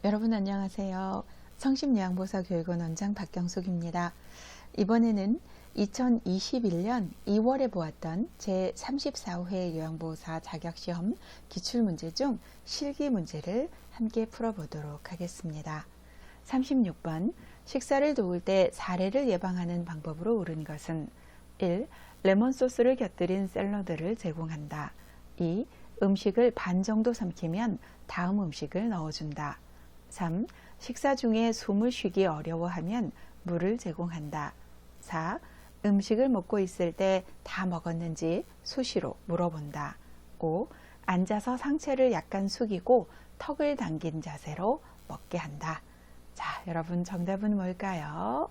여러분 안녕하세요. 성심요양보사 교육원 원장 박경숙입니다. 이번에는 2021년 2월에 보았던 제34회 요양보호사 자격시험 기출문제 중 실기 문제를 함께 풀어보도록 하겠습니다. 36번 식사를 도울 때 사례를 예방하는 방법으로 옳은 것은 1. 레몬소스를 곁들인 샐러드를 제공한다. 2. 음식을 반 정도 삼키면 다음 음식을 넣어준다. 3. 식사 중에 숨을 쉬기 어려워하면 물을 제공한다. 4. 음식을 먹고 있을 때 다 먹었는지 수시로 물어본다. 5. 앉아서 상체를 약간 숙이고 턱을 당긴 자세로 먹게 한다. 자, 여러분 정답은 뭘까요?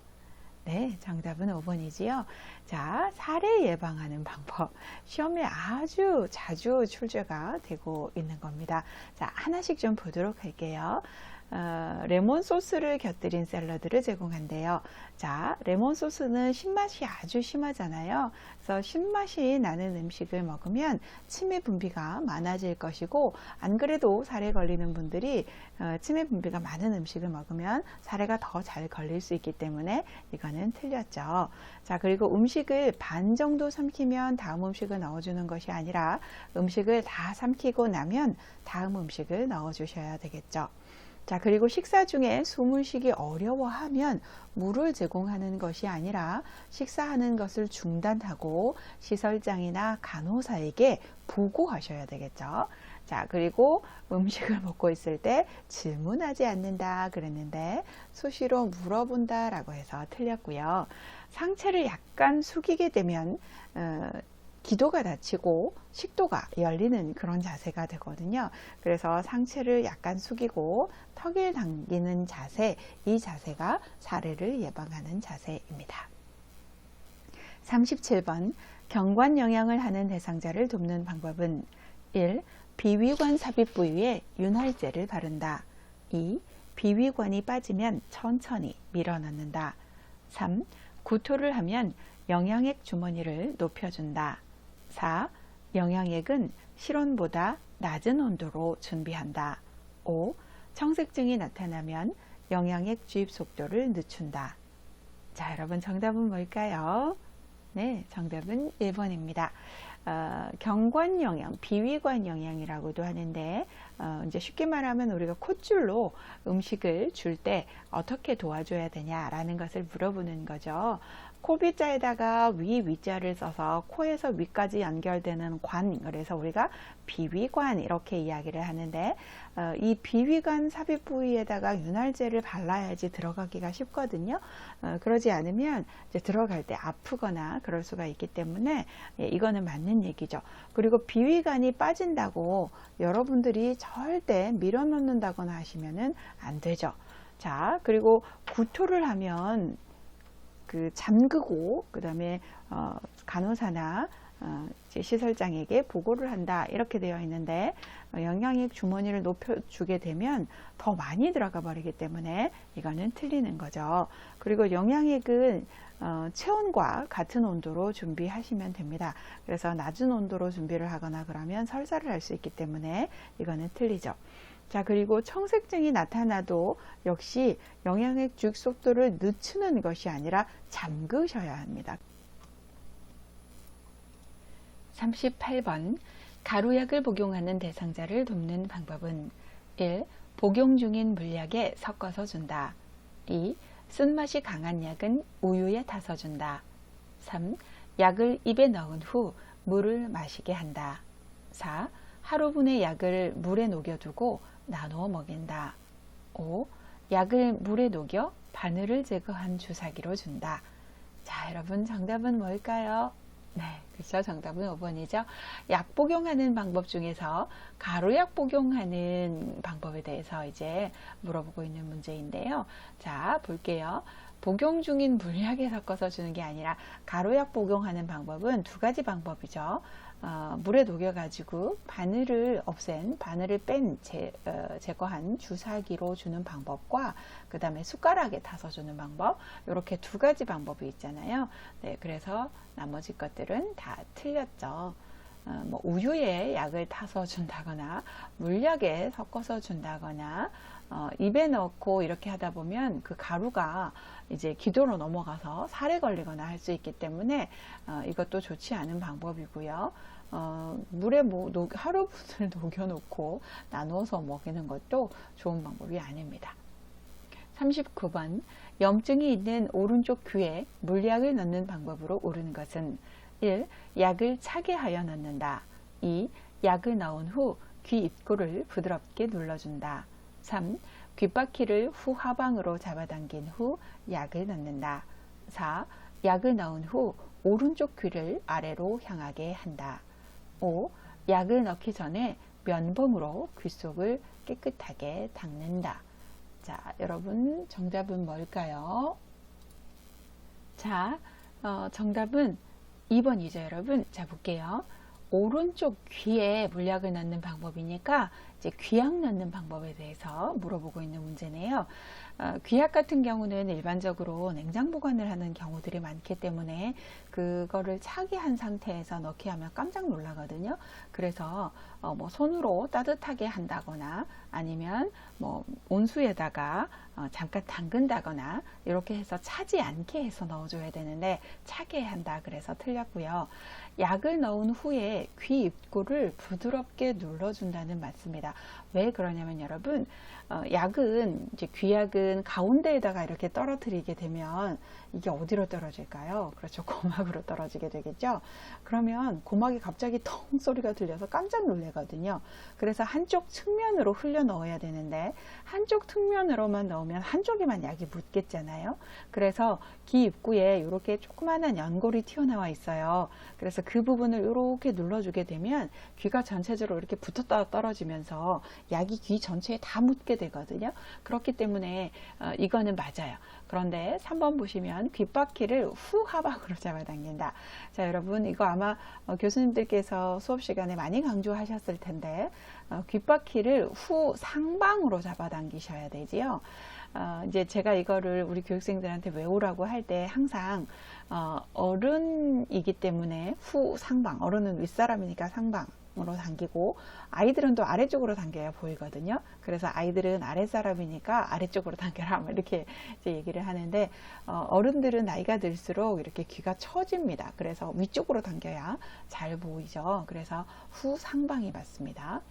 네, 정답은 5번이지요. 자, 사례 예방하는 방법. 시험에 아주 자주 출제가 되고 있는 겁니다. 자, 하나씩 좀 보도록 할게요. 레몬 소스를 곁들인 샐러드를 제공한대요. 자, 레몬 소스는 신맛이 아주 심하잖아요. 그래서 신맛이 나는 음식을 먹으면 치매 분비가 많아질 것이고, 안 그래도 살에 걸리는 분들이 치매 분비가 많은 음식을 먹으면 살에가 더 잘 걸릴 수 있기 때문에 이거는 틀렸죠. 자, 그리고 음식을 반 정도 삼키면 다음 음식을 넣어주는 것이 아니라 음식을 다 삼키고 나면 다음 음식을 넣어주셔야 되겠죠. 자, 그리고 식사 중에 숨을 쉬기 어려워하면 물을 제공하는 것이 아니라 식사하는 것을 중단하고 시설장이나 간호사에게 보고하셔야 되겠죠. 자, 그리고 음식을 먹고 있을 때 질문하지 않는다 그랬는데 수시로 물어본다 라고 해서 틀렸고요. 상체를 약간 숙이게 되면 기도가 닫히고 식도가 열리는 그런 자세가 되거든요. 그래서 상체를 약간 숙이고 턱을 당기는 자세, 이 자세가 사례를 예방하는 자세입니다. 37번 경관 영양을 하는 대상자를 돕는 방법은 1. 비위관 삽입 부위에 윤활제를 바른다. 2. 비위관이 빠지면 천천히 밀어넣는다. 3. 구토를 하면 영양액 주머니를 높여준다. 4. 영양액은 실온보다 낮은 온도로 준비한다. 5. 청색증이 나타나면 영양액 주입 속도를 늦춘다. 자, 여러분 정답은 뭘까요? 네, 정답은 1번입니다. 경관 영양, 비위관 영양이라고도 하는데 이제 쉽게 말하면 우리가 콧줄로 음식을 줄 때 어떻게 도와줘야 되냐라는 것을 물어보는 거죠. 코비자에다가 위자를 써서 코에서 위까지 연결되는 관, 그래서 우리가 비위관 이렇게 이야기를 하는데 이 비위관 삽입 부위에다가 윤활제를 발라야지 들어가기가 쉽거든요. 그러지 않으면 이제 들어갈 때 아프거나 그럴 수가 있기 때문에 이거는 맞는 얘기죠. 그리고 비위관이 빠진다고 여러분들이 절대 밀어넣는다거나 하시면은 안 되죠. 자, 그리고 구토를 하면 잠그고 그다음에 간호사나 시설장에게 보고를 한다 이렇게 되어 있는데 영양액 주머니를 높여주게 되면 더 많이 들어가 버리기 때문에 이거는 틀리는 거죠. 그리고 영양액은 체온과 같은 온도로 준비하시면 됩니다. 그래서 낮은 온도로 준비를 하거나 그러면 설사를 할 수 있기 때문에 이거는 틀리죠. 자, 그리고 청색증이 나타나도 역시 영양액 주입 속도를 늦추는 것이 아니라 잠그셔야 합니다. 38번 가루약을 복용하는 대상자를 돕는 방법은 1. 복용 중인 물약에 섞어서 준다. 2. 쓴맛이 강한 약은 우유에 타서 준다. 3. 약을 입에 넣은 후 물을 마시게 한다. 4. 하루분의 약을 물에 녹여두고 나누어 먹인다. 5. 약을 물에 녹여 바늘을 제거한 주사기로 준다. 자, 여러분 정답은 뭘까요? 네, 그렇죠. 정답은 5번이죠. 약 복용하는 방법 중에서 가루약 복용하는 방법에 대해서 이제 물어보고 있는 문제인데요. 자, 볼게요. 복용 중인 물약에 섞어서 주는 게 아니라 가루약 복용하는 방법은 두 가지 방법이죠. 물에 녹여가지고 바늘을 뺀 제거한 주사기로 주는 방법과 그 다음에 숟가락에 타서 주는 방법, 이렇게 두 가지 방법이 있잖아요. 네, 그래서 나머지 것들은 다 틀렸죠. 뭐 우유에 약을 타서 준다거나 물약에 섞어서 준다거나 입에 넣고 이렇게 하다 보면 그 가루가 이제 기도로 넘어가서 살에 걸리거나 할 수 있기 때문에 이것도 좋지 않은 방법이고요. 물에 하루 분을 녹여놓고 나누어서 먹이는 것도 좋은 방법이 아닙니다. 39번 염증이 있는 오른쪽 귀에 물약을 넣는 방법으로 옳은 것은 1. 약을 차게 하여 넣는다. 2. 약을 넣은 후 귀 입구를 부드럽게 눌러준다. 3. 귓바퀴를 후하방으로 잡아당긴 후 약을 넣는다. 4. 약을 넣은 후 오른쪽 귀를 아래로 향하게 한다. 5. 약을 넣기 전에 면봉으로 귀 속을 깨끗하게 닦는다. 자, 여러분 정답은 뭘까요? 자, 정답은 2번이죠, 여러분. 자, 볼게요. 오른쪽 귀에 물약을 넣는 방법이니까 이제 귀약 넣는 방법에 대해서 물어보고 있는 문제네요. 귀약 같은 경우는 일반적으로 냉장 보관을 하는 경우들이 많기 때문에 그거를 차게 한 상태에서 넣게 하면 깜짝 놀라거든요. 그래서 뭐 손으로 따뜻하게 한다거나 아니면 뭐 온수에다가 잠깐 담근다거나 이렇게 해서 차지 않게 해서 넣어줘야 되는데 차게 한다 그래서 틀렸고요. 약을 넣은 후에 귀 입구를 부드럽게 눌러준다는 말씀입니다. 왜 그러냐면 여러분, 약은 이제 귀약은 가운데에다가 이렇게 떨어뜨리게 되면 이게 어디로 떨어질까요? 그렇죠. 고막으로 떨어지게 되겠죠. 그러면 고막이 갑자기 텅 소리가 들려서 깜짝 놀래거든요. 그래서 한쪽 측면으로 흘려 넣어야 되는데 한쪽 측면으로만 넣으면 한쪽에만 약이 묻겠잖아요. 그래서 귀 입구에 이렇게 조그마한 연골이 튀어나와 있어요. 그래서 그 부분을 이렇게 눌러주게 되면 귀가 전체적으로 이렇게 붙었다 떨어지면서 약이 귀 전체에 다 묻게 되거든요. 그렇기 때문에 이거는 맞아요. 그런데 3번 보시면 귓바퀴를 후하방으로 잡아당긴다. 자, 여러분 이거 아마 교수님들께서 수업 시간에 많이 강조하셨을 텐데 귓바퀴를 후상방으로 잡아당기셔야 되지요. 이제 제가 이거를 우리 교육생들한테 외우라고 할 때 항상 어른이기 때문에 후상방, 어른은 윗사람이니까 상방으로 당기고 아이들은 또 아래쪽으로 당겨야 보이거든요. 그래서 아이들은 아랫사람이니까 아래쪽으로 당겨라 이렇게 이제 얘기를 하는데 어른들은 나이가 들수록 이렇게 귀가 처집니다. 그래서 위쪽으로 당겨야 잘 보이죠. 그래서 후상방이 맞습니다.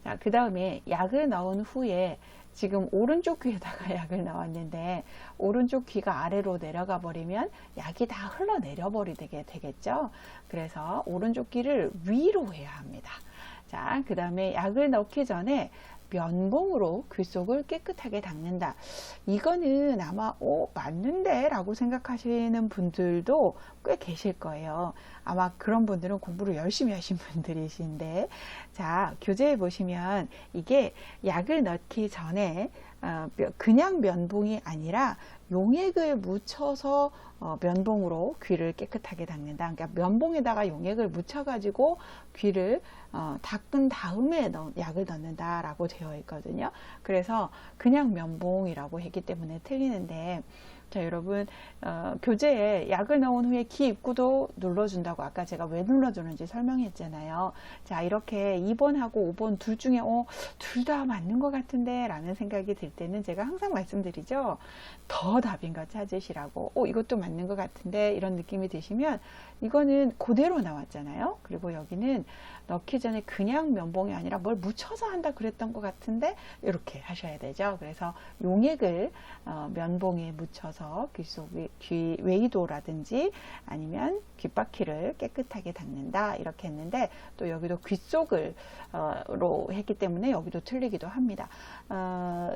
자, 그 다음에 약을 넣은 후에 지금 오른쪽 귀에다가 약을 넣었는데 오른쪽 귀가 아래로 내려가 버리면 약이 다 흘러내려 버리게 되겠죠. 그래서 오른쪽 귀를 위로 해야 합니다. 자, 그 다음에 약을 넣기 전에 면봉으로 귀 속을 깨끗하게 닦는다. 이거는 아마 맞는데 라고 생각하시는 분들도 꽤 계실 거예요. 아마 그런 분들은 공부를 열심히 하신 분들이신데, 자, 교재에 보시면 이게 약을 넣기 전에 그냥 면봉이 아니라 용액을 묻혀서 면봉으로 귀를 깨끗하게 닦는다. 그러니까 면봉에다가 용액을 묻혀가지고 귀를 닦은 다음에 약을 넣는다 라고 되어 있거든요. 그래서 그냥 면봉이라고 했기 때문에 틀리는데, 자, 여러분 교재에 약을 넣은 후에 귀 입구도 눌러준다고 아까 제가 왜 눌러주는지 설명했잖아요. 자, 이렇게 2번하고 5번 둘 중에 둘 다 맞는 것 같은데 라는 생각이 들 때는 제가 항상 말씀드리죠. 더 답인 거 찾으시라고. 이것도 맞는 것 같은데 이런 느낌이 드시면 이거는 그대로 나왔잖아요. 그리고 여기는 넣기 전에 그냥 면봉이 아니라 뭘 묻혀서 한다 그랬던 것 같은데 이렇게 하셔야 되죠. 그래서 용액을 면봉에 묻혀서 귀 웨이도라든지 아니면 귓바퀴를 깨끗하게 닦는다 이렇게 했는데 또 여기도 귀 속을 로 했기 때문에 여기도 틀리기도 합니다.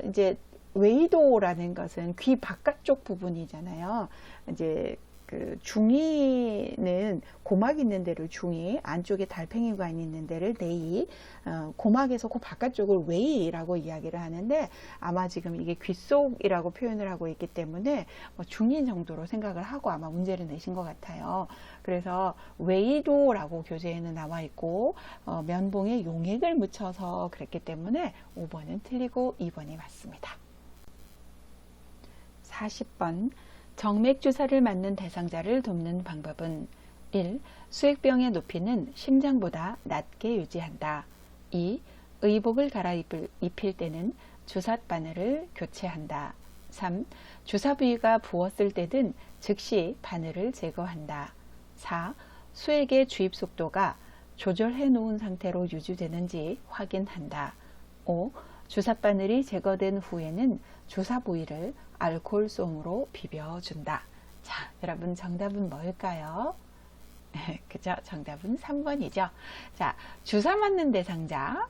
이제 웨이도라는 것은 귀 바깥쪽 부분이잖아요. 이제 그 중이는 고막 있는 데를 중이, 안쪽에 달팽이가 있는 데를 내이, 고막에서 그 바깥쪽을 웨이라고 이야기를 하는데 아마 지금 이게 귀 속이라고 표현을 하고 있기 때문에 중인 정도로 생각을 하고 아마 문제를 내신 것 같아요. 그래서 웨이도라고 교재에는 나와 있고 면봉에 용액을 묻혀서 그랬기 때문에 5번은 틀리고 2번이 맞습니다. 40번 정맥 주사를 맞는 대상자를 돕는 방법은 1. 수액병의 높이는 심장보다 낮게 유지한다. 2. 의복을 갈아입힐 때는 주삿바늘을 교체한다. 3. 주사 부위가 부었을 때는 즉시 바늘을 제거한다. 4. 수액의 주입 속도가 조절해 놓은 상태로 유지되는지 확인한다. 5. 주삿바늘이 제거된 후에는 주사 부위를 알코올솜으로 비벼준다. 자, 여러분 정답은 뭘까요? 그죠? 정답은 3번이죠. 자, 주사 맞는 대상자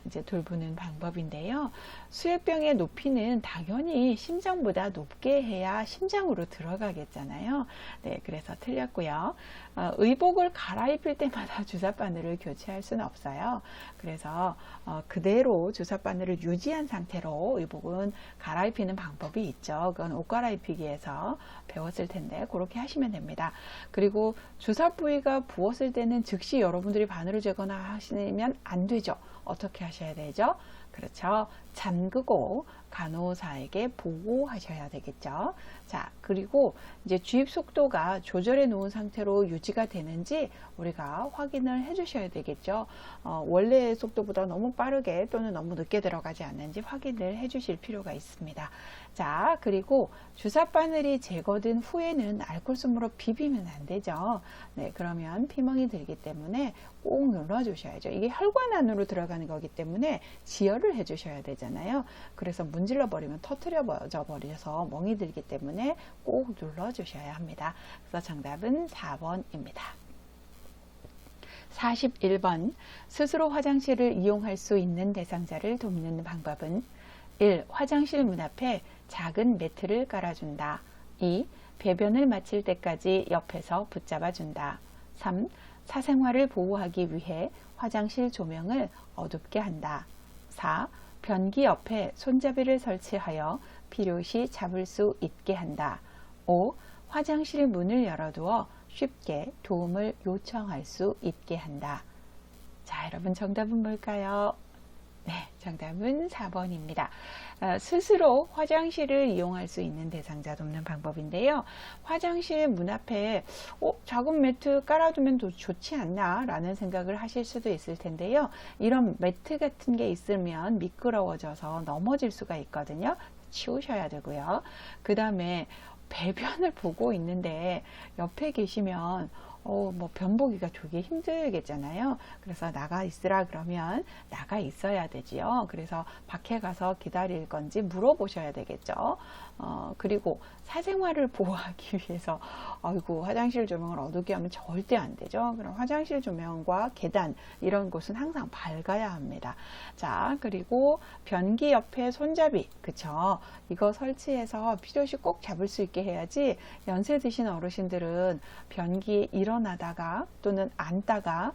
이제 돌보는 방법인데요. 수액병의 높이는 당연히 심장보다 높게 해야 심장으로 들어가겠잖아요. 네, 그래서 틀렸고요. 의복을 갈아입힐 때마다 주사바늘을 교체할 수는 없어요. 그래서 그대로 주사바늘을 유지한 상태로 의복은 갈아입히는 방법이 있죠. 그건 옷 갈아입히기에서 배웠을 텐데 그렇게 하시면 됩니다. 그리고 주사 부위가 부었을 때는 즉시 여러분들이 바늘을 재거나 하시면 안 되죠. 어떻게 하셔야 되죠? 그렇죠. 잠그고 간호사에게 보고하셔야 되겠죠. 자, 그리고 이제 주입 속도가 조절해 놓은 상태로 유지가 되는지 우리가 확인을 해 주셔야 되겠죠. 원래의 속도보다 너무 빠르게 또는 너무 늦게 들어가지 않는지 확인을 해 주실 필요가 있습니다. 자, 그리고 주사바늘이 제거된 후에는 알코올솜으로 비비면 안 되죠. 네, 그러면 피멍이 들기 때문에 꼭 눌러 주셔야죠. 이게 혈관 안으로 들어가는 거기 때문에 지혈을 해 주셔야 되잖아요. 그래서 문질러 버리면 터트려져 버려서 멍이 들기 때문에 꼭 눌러 주셔야 합니다. 그래서 정답은 4번입니다. 41번 스스로 화장실을 이용할 수 있는 대상자를 돕는 방법은 1. 화장실 문 앞에 작은 매트를 깔아준다. 2. 배변을 마칠 때까지 옆에서 붙잡아준다. 3. 사생활을 보호하기 위해 화장실 조명을 어둡게 한다. 4. 변기 옆에 손잡이를 설치하여 필요시 잡을 수 있게 한다. 5. 화장실 문을 열어두어 쉽게 도움을 요청할 수 있게 한다. 자, 여러분 정답은 뭘까요? 네, 정답은 4번입니다. 스스로 화장실을 이용할 수 있는 대상자 돕는 방법인데요. 화장실 문 앞에 작은 매트 깔아두면 더 좋지 않나 라는 생각을 하실 수도 있을 텐데요. 이런 매트 같은 게 있으면 미끄러워져서 넘어질 수가 있거든요. 치우셔야 되고요. 그 다음에 배변을 보고 있는데 옆에 계시면 뭐 변보기가 되게 힘들겠잖아요. 그래서 나가 있으라 그러면 나가 있어야 되지요. 그래서 밖에 가서 기다릴 건지 물어보셔야 되겠죠. 그리고 사생활을 보호하기 위해서 아이고 화장실 조명을 어둡게 하면 절대 안 되죠. 그럼 화장실 조명과 계단 이런 곳은 항상 밝아야 합니다. 자, 그리고 변기 옆에 손잡이, 그쵸? 이거 설치해서 필요시 꼭 잡을 수 있게 해야지 연세 드신 어르신들은 변기에 일어나다가 또는 앉다가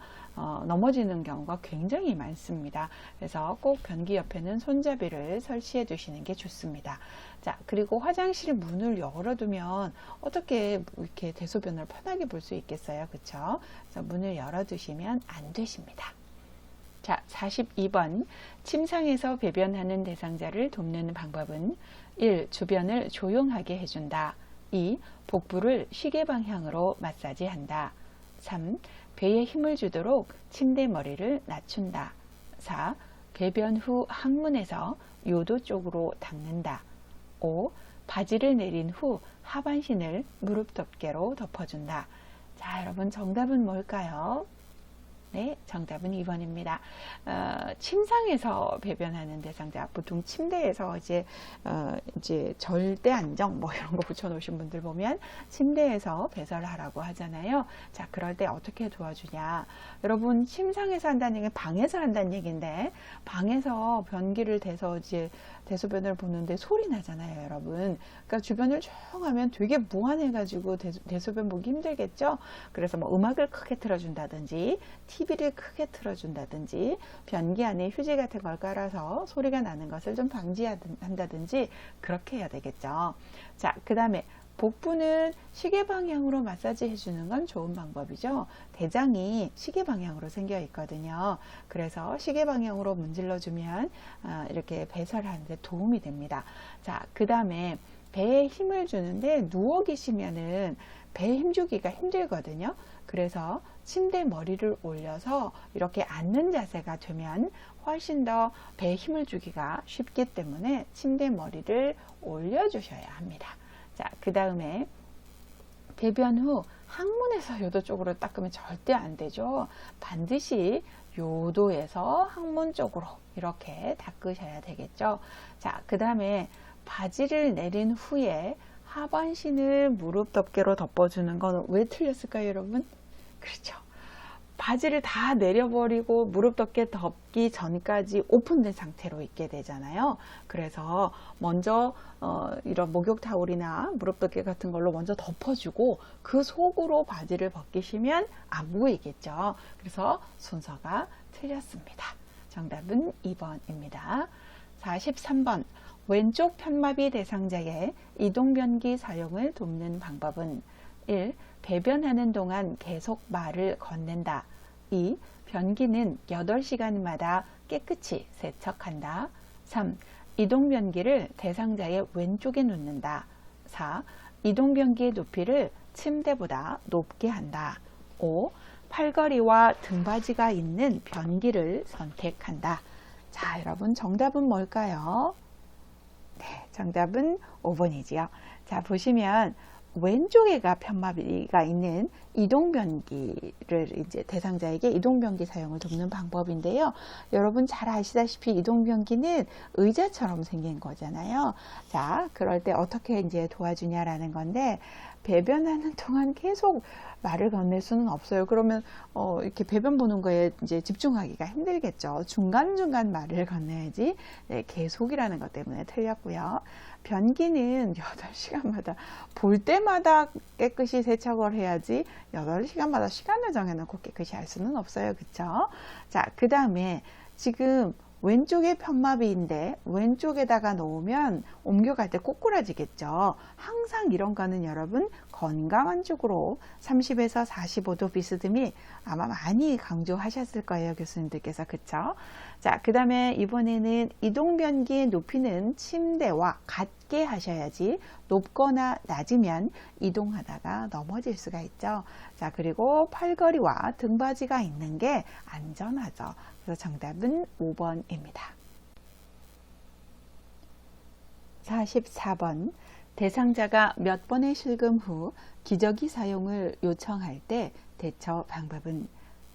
넘어지는 경우가 굉장히 많습니다. 그래서 꼭 변기 옆에는 손잡이를 설치해 두시는 게 좋습니다. 자, 그리고 화장실 문을 열어두면 어떻게 이렇게 대소변을 편하게 볼 수 있겠어요? 그쵸? 그래서 문을 열어두시면 안 되십니다. 자, 42번 침상에서 배변하는 대상자를 돕는 방법은 1. 주변을 조용하게 해준다. 2. 복부를 시계 방향으로 마사지한다. 3. 배에 힘을 주도록 침대 머리를 낮춘다. 4. 배변 후 항문에서 요도 쪽으로 닦는다. 5. 바지를 내린 후 하반신을 무릎 덮개로 덮어준다. 자, 여러분 정답은 뭘까요? 네, 정답은 2번입니다. 침상에서 배변하는 대상자, 보통 침대에서 이제 절대 안정 뭐 이런 거 붙여놓으신 분들 보면 침대에서 배설을 하라고 하잖아요. 자, 그럴 때 어떻게 도와주냐? 여러분 침상에서 한다는 얘기는 방에서 한다는 얘기인데 방에서 변기를 대서 이제 대소변을 보는데 소리 나잖아요, 여러분. 그러니까 주변을 조용하면 되게 무한해가지고 대소변 보기 힘들겠죠. 그래서 뭐 음악을 크게 틀어준다든지 TV를 크게 틀어준다든지 변기 안에 휴지 같은 걸 깔아서 소리가 나는 것을 좀 방지한다든지 그렇게 해야 되겠죠. 자, 그 다음에 복부는 시계 방향으로 마사지 해주는 건 좋은 방법이죠. 대장이 시계 방향으로 생겨 있거든요. 그래서 시계 방향으로 문질러 주면 이렇게 배설하는 데 도움이 됩니다. 자, 그 다음에 배에 힘을 주는데 누워 계시면은 배에 힘주기가 힘들거든요. 그래서 침대 머리를 올려서 이렇게 앉는 자세가 되면 훨씬 더 배에 힘을 주기가 쉽기 때문에 침대 머리를 올려주셔야 합니다. 자, 그 다음에 배변 후 항문에서 요도 쪽으로 닦으면 절대 안 되죠. 반드시 요도에서 항문 쪽으로 이렇게 닦으셔야 되겠죠. 자, 그 다음에 바지를 내린 후에 하반신을 무릎 덮개로 덮어주는 건 왜 틀렸을까요, 여러분? 그렇죠. 바지를 다 내려버리고 무릎 덮개 덮기 전까지 오픈된 상태로 있게 되잖아요. 그래서 먼저 이런 목욕 타올이나 무릎 덮개 같은 걸로 먼저 덮어주고 그 속으로 바지를 벗기시면 안 보이겠죠. 그래서 순서가 틀렸습니다. 정답은 2번입니다. 43번 왼쪽 편마비 대상자의 이동변기 사용을 돕는 방법은 1. 배변하는 동안 계속 말을 건넨다. 2. 변기는 8시간마다 깨끗이 세척한다. 3. 이동변기를 대상자의 왼쪽에 놓는다. 4. 이동변기의 높이를 침대보다 높게 한다. 5. 팔걸이와 등받이가 있는 변기를 선택한다. 자, 여러분 정답은 뭘까요? 네, 정답은 5번이지요. 자, 보시면 왼쪽에가 편마비가 있는 이동변기를 이제 대상자에게 이동변기 사용을 돕는 방법인데요. 여러분 잘 아시다시피 이동변기는 의자처럼 생긴 거잖아요. 자, 그럴 때 어떻게 이제 도와주냐라는 건데 배변하는 동안 계속 말을 건넬 수는 없어요. 그러면 이렇게 배변 보는 거에 이제 집중하기가 힘들겠죠. 중간중간 말을 건네야지. 네, 계속이라는 것 때문에 틀렸고요. 변기는 8시간마다 볼 때마다 깨끗이 세척을 해야지 8시간마다 시간을 정해놓고 깨끗이 할 수는 없어요. 그쵸? 자, 그 다음에 지금 왼쪽에 편마비인데 왼쪽에다가 놓으면 옮겨갈 때 꼬꾸라지겠죠. 항상 이런 거는 여러분 건강한 쪽으로 30에서 45도 비스듬히 아마 많이 강조하셨을 거예요. 교수님들께서. 그쵸? 자, 그 다음에 이번에는 이동변기의 높이는 침대와 같게 하셔야지 높거나 낮으면 이동하다가 넘어질 수가 있죠. 자, 그리고 팔걸이와 등받이가 있는 게 안전하죠. 그래서 정답은 5번입니다. 44번 대상자가 몇 번의 실금 후 기저귀 사용을 요청할 때 대처 방법은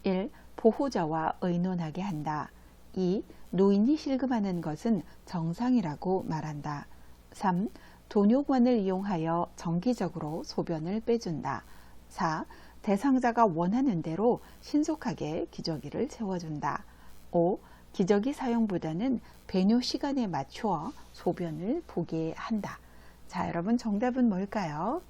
1. 보호자와 의논하게 한다. 2. 노인이 실금하는 것은 정상이라고 말한다. 3. 돈요관을 이용하여 정기적으로 소변을 빼준다. 4. 대상자가 원하는 대로 신속하게 기저귀를 채워준다. 5. 기저귀 사용보다는 배뇨 시간에 맞추어 소변을 보게 한다. 자, 여러분 정답은 뭘까요?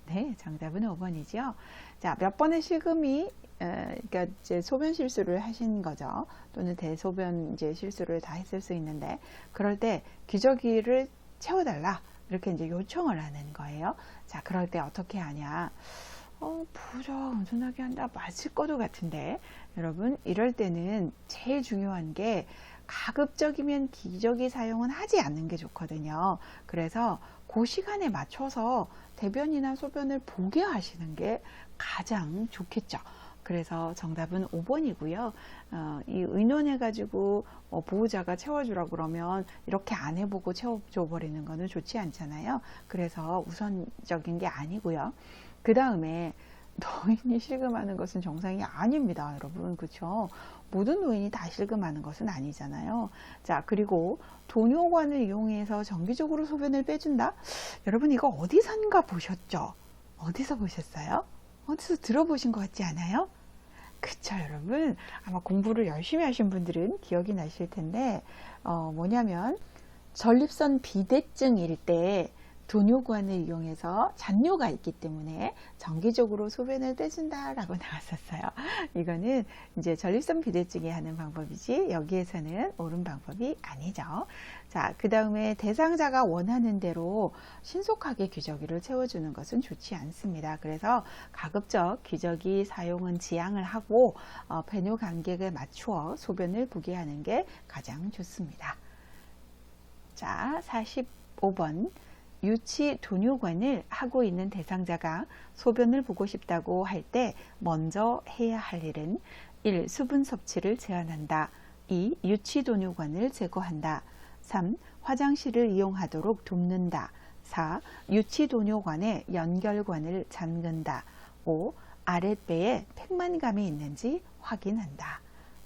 네, 정답은 5번이죠. 자, 몇 번의 실금이 그러니까 이제 소변 실수를 하신 거죠. 또는 대소변 이제 실수를 다 했을 수 있는데 그럴 때 기저귀를 채워달라 이렇게 이제 요청을 하는 거예요. 자, 그럴 때 어떻게 하냐? 보호자가 운전하게 한다 맞을 것도 같은데 여러분 이럴 때는 제일 중요한 게 가급적이면 기저귀 사용은 하지 않는 게 좋거든요. 그래서 그 시간에 맞춰서 대변이나 소변을 보게 하시는 게 가장 좋겠죠. 그래서 정답은 5번이고요. 이 의논해가지고 보호자가 채워주라고 그러면 이렇게 안 해보고 채워줘 버리는 거는 좋지 않잖아요. 그래서 우선적인 게 아니고요. 그 다음에 노인이 실금하는 것은 정상이 아닙니다, 여러분. 그렇죠? 모든 노인이 다 실금하는 것은 아니잖아요. 자, 그리고 돈요관을 이용해서 정기적으로 소변을 빼준다? 여러분 이거 어디선가 보셨죠? 어디서 보셨어요? 어디서 들어보신 것 같지 않아요? 그쵸, 여러분. 아마 공부를 열심히 하신 분들은 기억이 나실 텐데 뭐냐면 전립선 비대증일 때 돈요관을 이용해서 잔뇨가 있기 때문에 정기적으로 소변을 빼준다라고 나왔었어요. 이거는 이제 전립선 비대증에 하는 방법이지 여기에서는 옳은 방법이 아니죠. 자, 그 다음에 대상자가 원하는 대로 신속하게 기저귀를 채워주는 것은 좋지 않습니다. 그래서 가급적 기저귀 사용은 지양을 하고 배뇨 간격에 맞추어 소변을 보게 하는 게 가장 좋습니다. 자, 45번 유치 돈요관을 하고 있는 대상자가 소변을 보고 싶다고 할 때 먼저 해야 할 일은 1. 수분 섭취를 제한한다. 2. 유치 돈요관을 제거한다. 3. 화장실을 이용하도록 돕는다. 4. 유치 돈요관의 연결관을 잠근다. 5. 아랫배에 팩만감이 있는지 확인한다.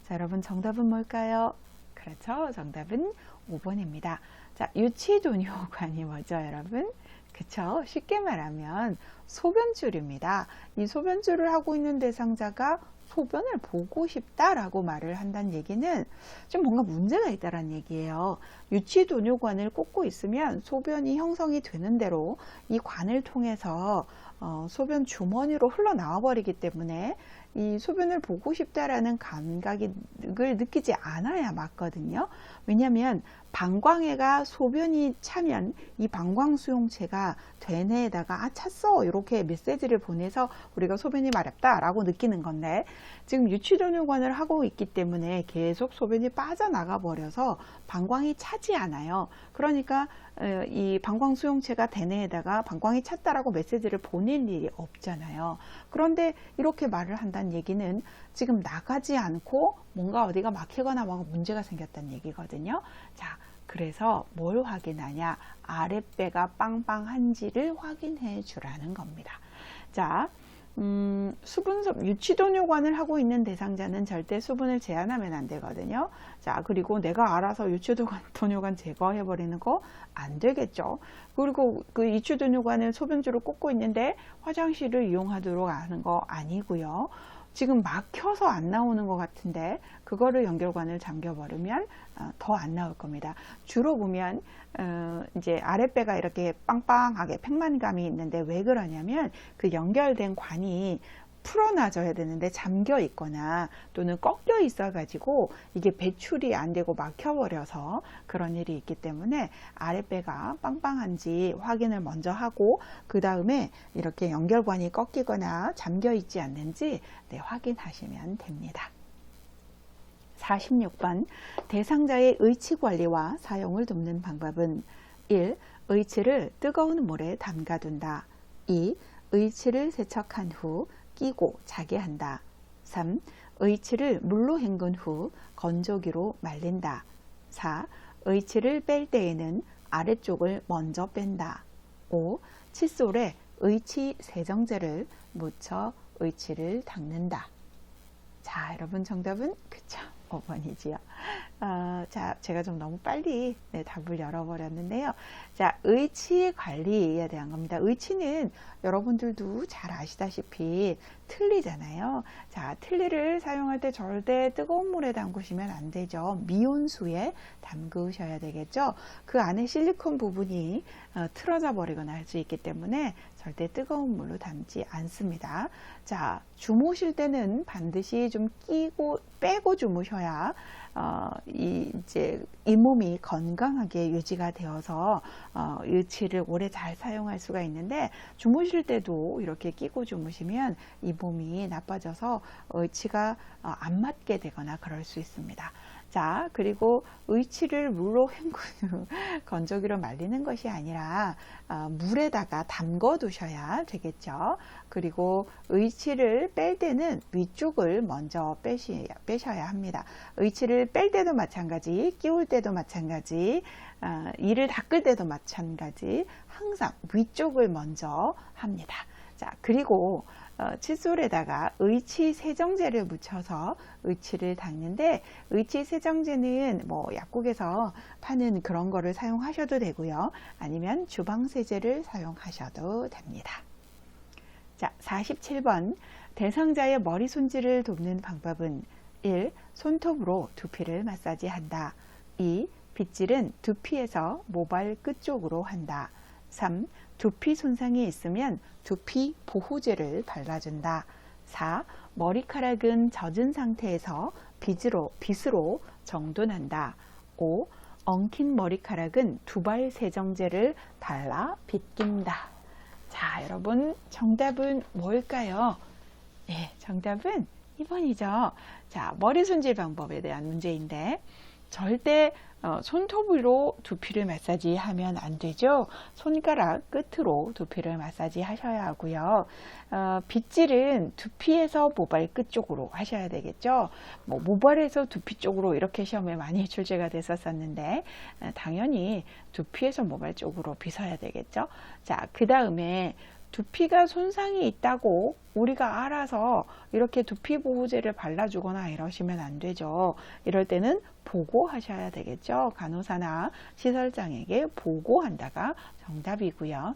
자, 여러분 정답은 뭘까요? 그렇죠. 정답은 5번입니다. 자, 유치돈요관이 뭐죠, 여러분? 그쵸? 쉽게 말하면 소변줄입니다. 이 소변줄을 하고 있는 대상자가 소변을 보고 싶다라고 말을 한다는 얘기는 좀 뭔가 문제가 있다는 얘기예요. 유치돈요관을 꽂고 있으면 소변이 형성이 되는 대로 이 관을 통해서 소변 주머니로 흘러나와 버리기 때문에 이 소변을 보고 싶다라는 감각을 느끼지 않아야 맞거든요. 왜냐하면 방광애가 소변이 차면 이 방광수용체가 되뇌에다가 찼어 이렇게 메시지를 보내서 우리가 소변이 마렵다라고 느끼는 건데 지금 유치돈요관을 하고 있기 때문에 계속 소변이 빠져나가 버려서 방광이 차지 않아요. 그러니까 이 방광수용체가 대뇌에다가 방광이 찼다라고 메시지를 보낼 일이 없잖아요. 그런데 이렇게 말을 한다는 얘기는 지금 나가지 않고 뭔가 어디가 막히거나 뭔가 문제가 생겼다는 얘기거든요. 자, 그래서 뭘 확인하냐? 아랫배가 빵빵한지를 확인해 주라는 겁니다. 자, 유치돈요관을 하고 있는 대상자는 절대 수분을 제한하면 안 되거든요. 자, 그리고 내가 알아서 유치돈요관 제거해 버리는 거 안 되겠죠. 그리고 그 유치돈요관을 소변줄을 꽂고 있는데 화장실을 이용하도록 하는 거 아니고요. 지금 막혀서 안 나오는 것 같은데 그거를 연결관을 잠겨 버리면 더 안 나올 겁니다. 주로 보면 이제 아랫배가 이렇게 빵빵하게 팩만감이 있는데 왜 그러냐면 그 연결된 관이 풀어놔져야 되는데 잠겨 있거나 또는 꺾여 있어 가지고 이게 배출이 안 되고 막혀 버려서 그런 일이 있기 때문에 아랫배가 빵빵한지 확인을 먼저 하고 그 다음에 이렇게 연결관이 꺾이거나 잠겨 있지 않는지 확인하시면 됩니다. 46번 대상자의 의치 관리와 사용을 돕는 방법은 1. 의치를 뜨거운 물에 담가둔다. 2. 의치를 세척한 후 끼고 자게 한다. 3. 의치를 물로 헹군 후 건조기로 말린다. 4. 의치를 뺄 때에는 아래쪽을 먼저 뺀다. 5. 칫솔에 의치 세정제를 묻혀 의치를 닦는다. 자, 여러분 정답은 그쵸? 5번이지요. 자, 제가 좀 너무 빨리 답을 열어버렸는데요. 자, 의치 관리에 대한 겁니다. 의치는 여러분들도 잘 아시다시피 틀니잖아요. 자, 틀니를 사용할 때 절대 뜨거운 물에 담그시면 안 되죠. 미온수에 담그셔야 되겠죠. 그 안에 실리콘 부분이 틀어져 버리거나 할 수 있기 때문에 절대 뜨거운 물로 담지 않습니다. 자, 주무실 때는 반드시 좀 빼고 주무셔야 이제 잇몸이 건강하게 유지가 되어서 의치를 오래 잘 사용할 수가 있는데 주무실 때도 이렇게 끼고 주무시면 잇몸이 나빠져서 의치가 안 맞게 되거나 그럴 수 있습니다. 자, 그리고 의치를 물로 헹군 후 건조기로 말리는 것이 아니라 물에다가 담궈 두셔야 되겠죠. 그리고 의치를 뺄 때는 위쪽을 먼저 빼셔야 합니다. 의치를 뺄 때도 마찬가지, 끼울 때도 마찬가지, 이를 닦을 때도 마찬가지 항상 위쪽을 먼저 합니다. 자, 그리고 칫솔에다가 의치 세정제를 묻혀서 의치를 닦는데 의치 세정제는 뭐 약국에서 파는 그런 거를 사용하셔도 되고요. 아니면 주방 세제를 사용하셔도 됩니다. 자, 47번 대상자의 머리 손질을 돕는 방법은 1. 손톱으로 두피를 마사지한다. 2. 빗질은 두피에서 모발 끝쪽으로 한다. 3. 두피 손상이 있으면 두피 보호제를 발라준다. 4. 머리카락은 젖은 상태에서 빗으로 정돈한다. 5. 엉킨 머리카락은 두발 세정제를 발라 빗긴다. 자, 여러분 정답은 뭘까요? 네, 정답은 2번이죠. 자, 머리 손질 방법에 대한 문제인데 절대 손톱으로 두피를 마사지 하면 안 되죠. 손가락 끝으로 두피를 마사지 하셔야 하고요. 빗질은 두피에서 모발 끝 쪽으로 하셔야 되겠죠. 모발에서 두피 쪽으로 이렇게 시험에 많이 출제가 됐었는데 당연히 두피에서 모발 쪽으로 빗어야 되겠죠. 자, 그 다음에 두피가 손상이 있다고 우리가 알아서 이렇게 두피 보호제를 발라주거나 이러시면 안 되죠. 이럴 때는 보고하셔야 되겠죠. 간호사나 시설장에게 보고한다가 정답이고요.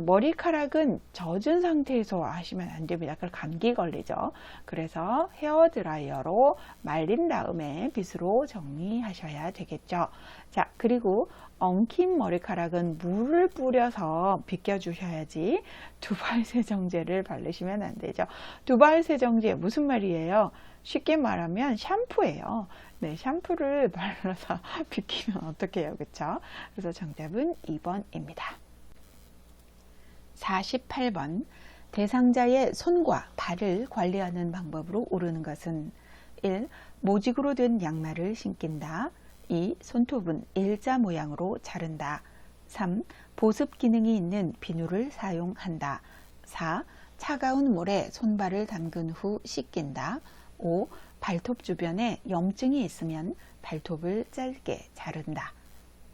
머리카락은 젖은 상태에서 하시면 안 됩니다. 그럼 감기 걸리죠. 그래서 헤어 드라이어로 말린 다음에 빗으로 정리하셔야 되겠죠. 자, 그리고 엉킨 머리카락은 물을 뿌려서 빗겨주셔야지 두발 세정제를 바르시면 안 되죠. 두발 세정제 무슨 말이에요? 쉽게 말하면 샴푸예요. 네, 샴푸를 발라서 빗기면 어떡해요, 그쵸? 그래서 정답은 2번입니다. 48번 대상자의 손과 발을 관리하는 방법으로 옳은 것은 1. 모직으로 된 양말을 신긴다. 2. 손톱은 일자 모양으로 자른다. 3. 보습 기능이 있는 비누를 사용한다. 4. 차가운 물에 손발을 담근 후 씻긴다. 5. 발톱 주변에 염증이 있으면 발톱을 짧게 자른다.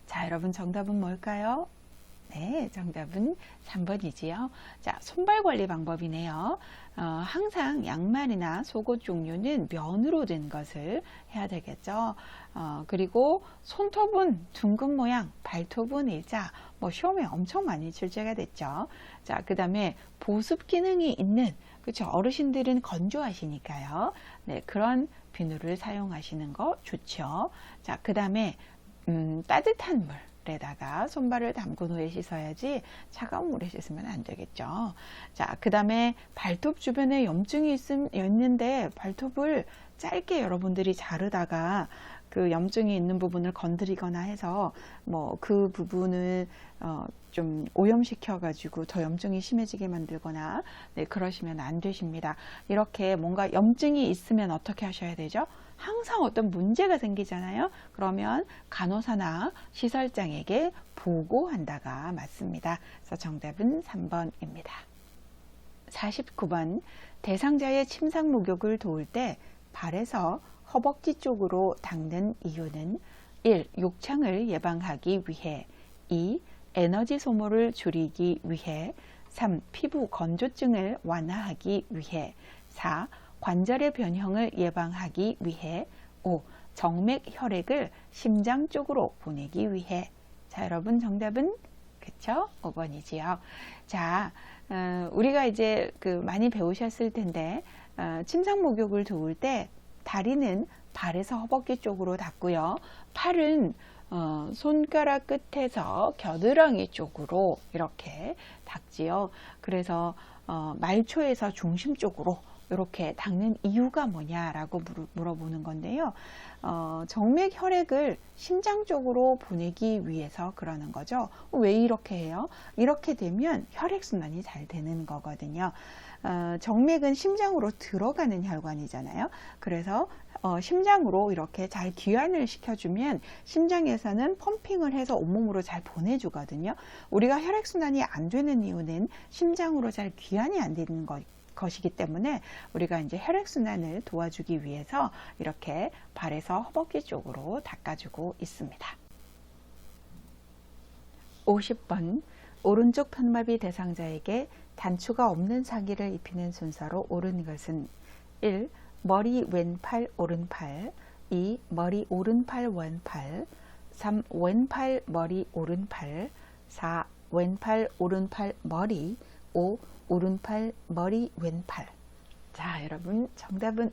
자, 여러분 정답은 뭘까요? 네, 정답은 3번이지요. 자, 손발 관리 방법이네요. 항상 양말이나 속옷 종류는 면으로 된 것을 해야 되겠죠. 그리고 손톱은 둥근 모양, 발톱은 일자, 시험에 엄청 많이 출제가 됐죠. 자, 그 다음에 보습 기능이 있는, 그렇죠. 어르신들은 건조하시니까요. 네, 그런 비누를 사용하시는 거 좋죠. 자, 그 다음에 따뜻한 물에다가 손발을 담근 후에 씻어야지 차가운 물에 씻으면 안 되겠죠. 자, 그 다음에 발톱 주변에 염증이 있는데 발톱을 짧게 여러분들이 자르다가 그 염증이 있는 부분을 건드리거나 해서 그 부분을 좀 오염시켜 가지고 더 염증이 심해지게 만들거나 네, 그러시면 안 되십니다. 이렇게 뭔가 염증이 있으면 어떻게 하셔야 되죠? 항상 어떤 문제가 생기잖아요. 그러면 간호사나 시설장에게 보고한다가 맞습니다. 그래서 정답은 3번입니다. 49번 대상자의 침상 목욕을 도울 때 발에서 허벅지 쪽으로 닦는 이유는 1. 욕창을 예방하기 위해 2. 에너지 소모를 줄이기 위해 3. 피부 건조증을 완화하기 위해 4. 관절의 변형을 예방하기 위해 5. 정맥 혈액을 심장 쪽으로 보내기 위해. 자, 여러분 정답은 그쵸? 5번이지요. 자, 우리가 이제 많이 배우셨을 텐데 침상 목욕을 도울 때 다리는 발에서 허벅지 쪽으로 닿고요. 팔은 손가락 끝에서 겨드랑이 쪽으로 이렇게 닿지요. 그래서 말초에서 중심 쪽으로 이렇게 닦는 이유가 뭐냐라고 물어보는 건데요. 정맥 혈액을 심장 쪽으로 보내기 위해서 그러는 거죠. 왜 이렇게 해요? 이렇게 되면 혈액순환이 잘 되는 거거든요. 정맥은 심장으로 들어가는 혈관이잖아요. 그래서 심장으로 이렇게 잘 귀환을 시켜주면 심장에서는 펌핑을 해서 온몸으로 잘 보내주거든요. 우리가 혈액순환이 안 되는 이유는 심장으로 잘 귀환이 안 되는 것이기 때문에 우리가 이제 혈액순환을 도와주기 위해서 이렇게 발에서 허벅지 쪽으로 닦아주고 있습니다. 50번 오른쪽 편마비 대상자에게 단추가 없는 상의를 입히는 순서로 옳은 것은 1. 머리 왼팔 오른팔 2. 머리 오른팔 왼팔 3. 왼팔 머리 오른팔 4. 왼팔 오른팔 머리 5. 오른팔 머리 왼팔. 자, 여러분 정답은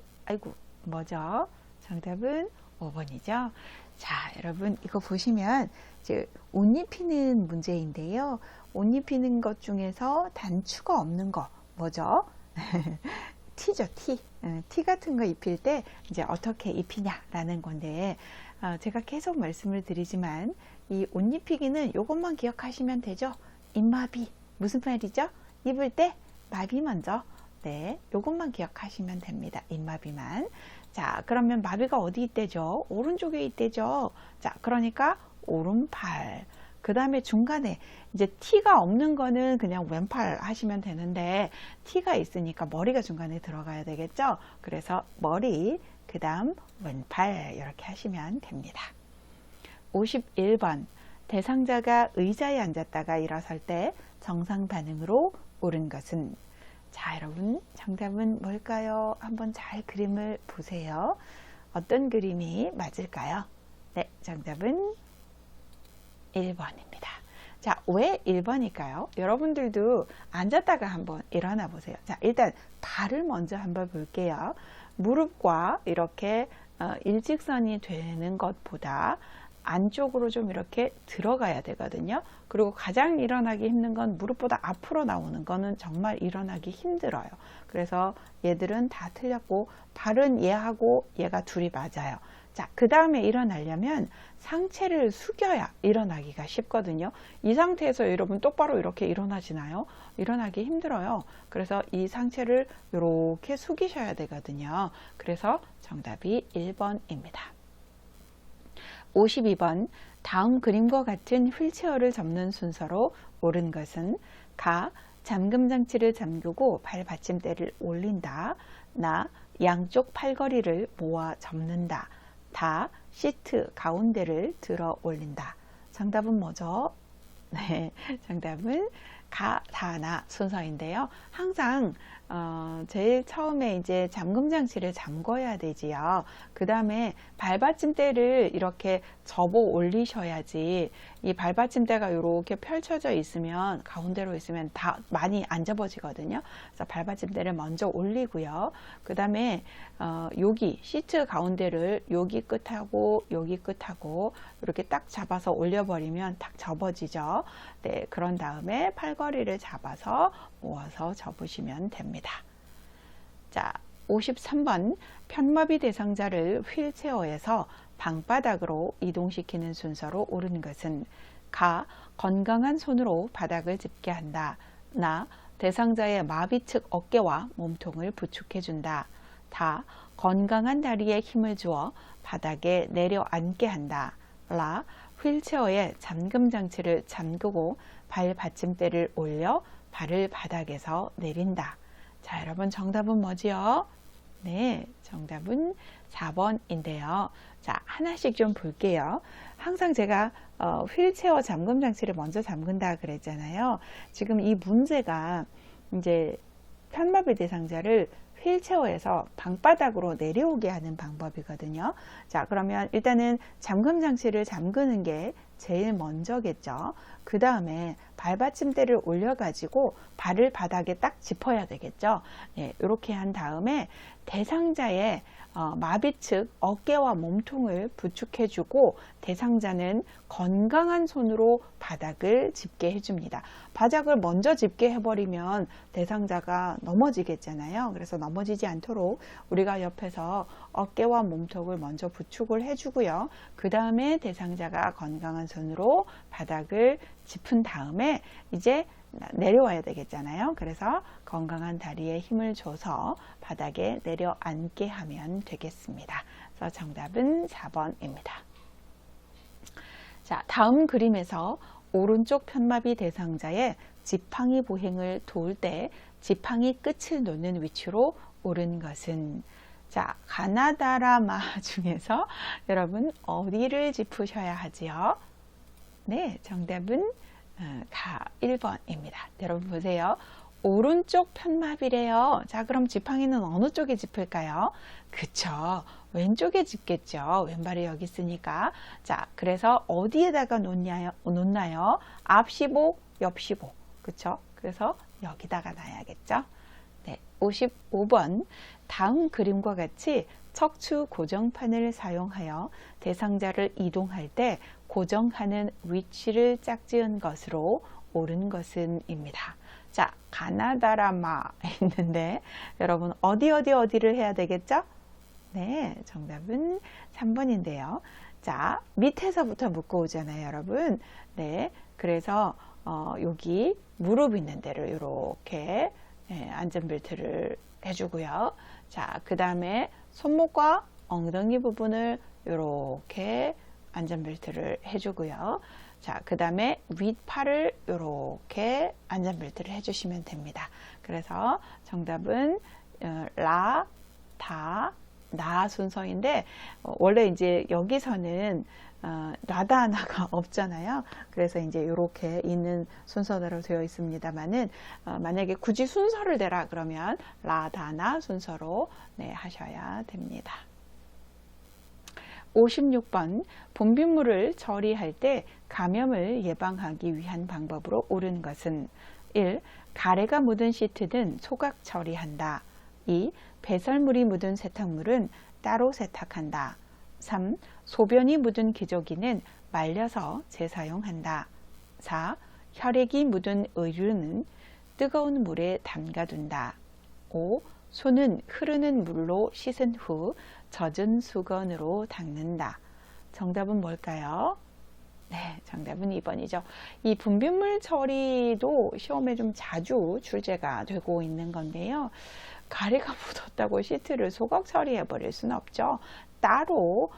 뭐죠? 정답은 5번이죠. 자, 여러분 이거 보시면 이제 옷 입히는 문제인데요. 옷 입히는 것 중에서 단추가 없는 거 뭐죠? 티죠, 티. 티 같은 거 입힐 때 이제 어떻게 입히냐라는 건데 제가 계속 말씀을 드리지만 이 옷 입히기는 이것만 기억하시면 되죠. 입마비. 무슨 말이죠? 입을 때 마비 먼저 네, 요것만 기억하시면 됩니다. 잇마비만. 자, 그러면 마비가 어디 있대죠? 오른쪽에 있대죠. 자, 그러니까 오른팔. 그 다음에 중간에 이제 T가 없는 거는 그냥 왼팔 하시면 되는데 T가 있으니까 머리가 중간에 들어가야 되겠죠? 그래서 머리, 그 다음 왼팔 이렇게 하시면 됩니다. 51번. 대상자가 의자에 앉았다가 일어설 때 정상 반응으로 옳은 것은? 자, 여러분 정답은 뭘까요? 한번 잘 그림을 보세요. 어떤 그림이 맞을까요? 네, 정답은 1번입니다. 자, 왜 1번일까요? 여러분들도 앉았다가 한번 일어나 보세요. 자, 일단 발을 먼저 한번 볼게요. 무릎과 이렇게 일직선이 되는 것보다 안쪽으로 좀 이렇게 들어가야 되거든요. 그리고 가장 일어나기 힘든 건 무릎보다 앞으로 나오는 거는 정말 일어나기 힘들어요. 그래서 얘들은 다 틀렸고 발은 얘하고 얘가 둘이 맞아요. 자, 그 다음에 일어나려면 상체를 숙여야 일어나기가 쉽거든요. 이 상태에서 여러분 똑바로 이렇게 일어나시나요? 일어나기 힘들어요. 그래서 이 상체를 이렇게 숙이셔야 되거든요. 그래서 정답이 1번입니다. 52번. 다음 그림과 같은 휠체어를 접는 순서로 옳은 것은? 가. 잠금 장치를 잠그고 발 받침대를 올린다. 나. 양쪽 팔걸이를 모아 접는다. 다. 시트 가운데를 들어 올린다. 정답은 뭐죠? 네, 정답은 가, 다, 나 순서인데요. 항상 제일 처음에 이제 잠금 장치를 잠궈야 되지요. 그 다음에 발받침대를 이렇게 접어 올리셔야지. 이 발받침대가 이렇게 펼쳐져 있으면, 가운데로 있으면 다 많이 안 접어지거든요. 그래서 발받침대를 먼저 올리고요. 그 다음에 여기 시트 가운데를 여기 끝하고 여기 끝하고 이렇게 딱 잡아서 올려버리면 딱 접어지죠. 네, 그런 다음에 팔걸이를 잡아서 모아서 접으시면 됩니다. 자, 53번. 편마비 대상자를 휠체어에서 방바닥으로 이동시키는 순서로 옳은 것은? 가. 건강한 손으로 바닥을 짚게 한다. 나. 대상자의 마비 측 어깨와 몸통을 부축해준다. 다. 건강한 다리에 힘을 주어 바닥에 내려앉게 한다. 라. 휠체어의 잠금 장치를 잠그고 발 받침대를 올려 발을 바닥에서 내린다. 자, 여러분 정답은 뭐지요? 네, 정답은 4번인데요. 자, 하나씩 좀 볼게요. 항상 제가 휠체어 잠금 장치를 먼저 잠근다 그랬잖아요. 지금 이 문제가 이제 편마비 대상자를 휠체어에서 방바닥으로 내려오게 하는 방법이거든요. 자, 그러면 일단은 잠금 장치를 잠그는 게 제일 먼저겠죠. 그 다음에 발받침대를 올려가지고 발을 바닥에 딱 짚어야 되겠죠. 네, 이렇게 한 다음에 대상자의 마비 측 어깨와 몸통을 부축해주고 대상자는 건강한 손으로 바닥을 짚게 해줍니다. 바닥을 먼저 짚게 해버리면 대상자가 넘어지겠잖아요. 그래서 넘어지지 않도록 우리가 옆에서 어깨와 몸통을 먼저 부축을 해주고요. 그 다음에 대상자가 건강한 손으로 바닥을 짚은 다음에 이제 내려와야 되겠잖아요. 그래서 건강한 다리에 힘을 줘서 바닥에 내려앉게 하면 되겠습니다. 그래서 정답은 4번입니다. 자, 다음 그림에서 오른쪽 편마비 대상자의 지팡이 보행을 도울 때 지팡이 끝을 놓는 위치로 옳은 것은? 자, 가나다라마 중에서 여러분 어디를 짚으셔야 하지요? 네, 정답은 가 1번입니다. 여러분 보세요. 오른쪽 편마비래요. 자, 그럼 지팡이는 어느 쪽에 짚을까요? 그쵸. 왼쪽에 짚겠죠. 왼발이 여기 있으니까. 자, 그래서 어디에다가 놓나요? 앞시복, 옆시복. 그쵸? 그래서 여기다가 놔야겠죠. 네, 55번. 다음 그림과 같이 척추 고정판을 사용하여 대상자를 이동할 때 고정하는 위치를 짝지은 것으로 옳은 것은? 입니다. 자, 가나다라마 있는데 여러분 어디를 해야 되겠죠? 네, 정답은 3번인데요. 자, 밑에서부터 묶어 오잖아요, 여러분. 네, 그래서 여기 무릎 있는 데를 이렇게 안전벨트를 해주고요. 자, 그 다음에 손목과 엉덩이 부분을 이렇게 안전벨트를 해주고요. 자, 그 다음에 윗팔을 이렇게 안전벨트를 해주시면 됩니다. 그래서 정답은 라, 다, 나 순서인데 원래 이제 여기서는 라다나가 없잖아요. 그래서 이제 이렇게 있는 순서대로 되어 있습니다만은 만약에 굳이 순서를 대라 그러면 라다나 순서로 하셔야 됩니다. 56번 분비물을 처리할 때 감염을 예방하기 위한 방법으로 옳은 것은 1. 가래가 묻은 시트는 소각 처리한다. 2. 배설물이 묻은 세탁물은 따로 세탁한다. 3. 소변이 묻은 기저귀는 말려서 재사용한다. 4. 혈액이 묻은 의류는 뜨거운 물에 담가둔다. 5. 손은 흐르는 물로 씻은 후 젖은 수건으로 닦는다. 정답은 뭘까요? 네, 정답은 2번이죠. 이 분비물 처리도 시험에 좀 자주 출제가 되고 있는 건데요. 가래가 묻었다고 시트를 소각 처리해 버릴 수는 없죠. 따로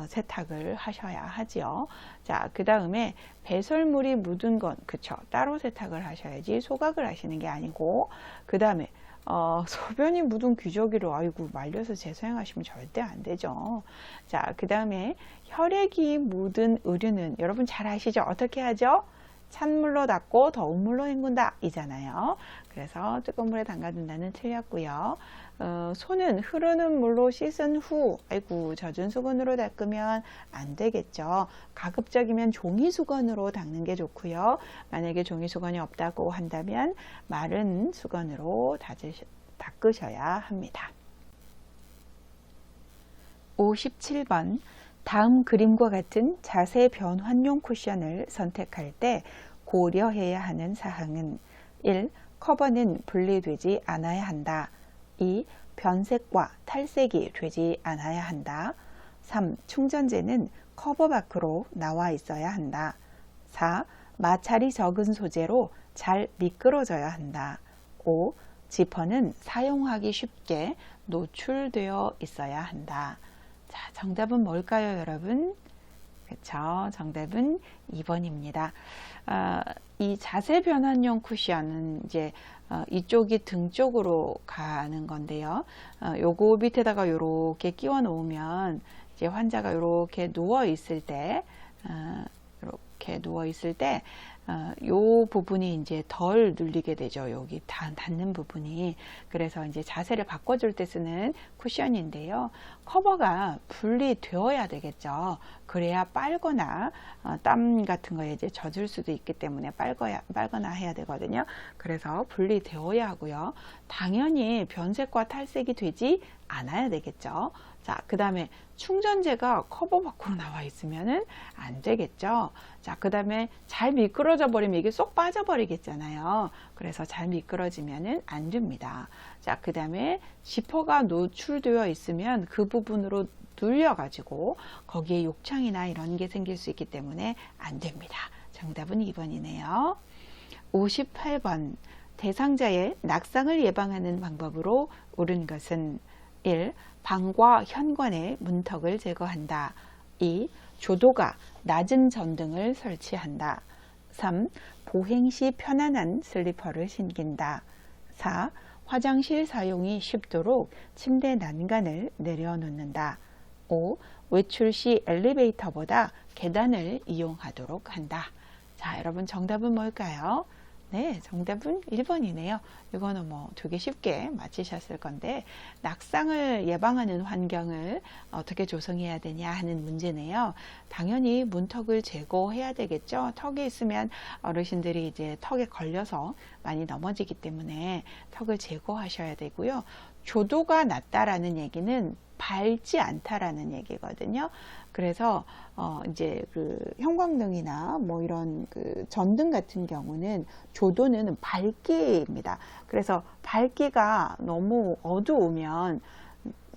세탁을 하셔야 하지요. 자, 그 다음에 배설물이 묻은 건 그쵸, 따로 세탁을 하셔야지 소각을 하시는 게 아니고, 그 다음에 소변이 묻은 기저귀로 아이고 말려서 재사용하시면 절대 안 되죠. 자, 그 다음에 혈액이 묻은 의류는 여러분 잘 아시죠? 어떻게 하죠? 찬물로 닦고 더운 물로 헹군다 이잖아요. 그래서 뜨거운 물에 담가둔다는 틀렸고요. 손은 흐르는 물로 씻은 후 아이고 젖은 수건으로 닦으면 안 되겠죠. 가급적이면 종이 수건으로 닦는 게 좋고요. 만약에 종이 수건이 없다고 한다면 마른 수건으로 닦으셔야 합니다. 57번 다음 그림과 같은 자세 변환용 쿠션을 선택할 때 고려해야 하는 사항은 1. 커버는 분리되지 않아야 한다. 2. 변색과 탈색이 되지 않아야 한다. 3. 충전재는 커버 밖으로 나와 있어야 한다. 4. 마찰이 적은 소재로 잘 미끄러져야 한다. 5. 지퍼는 사용하기 쉽게 노출되어 있어야 한다. 자, 정답은 뭘까요, 여러분? 그렇죠. 정답은 2번입니다. 이 자세 변환용 쿠션은 이제 이쪽이 등 쪽으로 가는 건데요. 요거 밑에다가 이렇게 끼워 놓으면 이제 환자가 이렇게 누워 있을 때, 요 부분이 이제 덜 눌리게 되죠. 여기 닿는 부분이. 그래서 이제 자세를 바꿔줄 때 쓰는 쿠션인데요. 커버가 분리되어야 되겠죠. 그래야 빨거나 땀 같은 거에 이제 젖을 수도 있기 때문에 빨거나 해야 되거든요. 그래서 분리되어야 하고요. 당연히 변색과 탈색이 되지 않아야 되겠죠. 자, 그 다음에 충전재가 커버 밖으로 나와 있으면은 안 되겠죠. 자, 그 다음에 잘 미끄러져 버리면 이게 쏙 빠져버리겠잖아요. 그래서 잘 미끄러지면은 안 됩니다. 자, 그 다음에 지퍼가 노출되어 있으면 그 부분으로 눌려가지고 거기에 욕창이나 이런 게 생길 수 있기 때문에 안 됩니다. 정답은 2번이네요. 58번 대상자의 낙상을 예방하는 방법으로 옳은 것은 1. 방과 현관의 문턱을 제거한다. 2. 조도가 낮은 전등을 설치한다. 3. 보행 시 편안한 슬리퍼를 신긴다. 4. 화장실 사용이 쉽도록 침대 난간을 내려놓는다. 5. 외출 시 엘리베이터보다 계단을 이용하도록 한다. 자, 여러분 정답은 뭘까요? 네, 정답은 1번이네요. 이거는 뭐 되게 쉽게 맞히셨을 건데, 낙상을 예방하는 환경을 어떻게 조성해야 되냐 하는 문제네요. 당연히 문턱을 제거해야 되겠죠. 턱이 있으면 어르신들이 이제 턱에 걸려서 많이 넘어지기 때문에 턱을 제거하셔야 되고요. 조도가 낮다라는 얘기는 밝지 않다라는 얘기거든요. 그래서 이제 그 형광등이나 뭐 이런 그 전등 같은 경우는 조도는 밝기입니다. 그래서 밝기가 너무 어두우면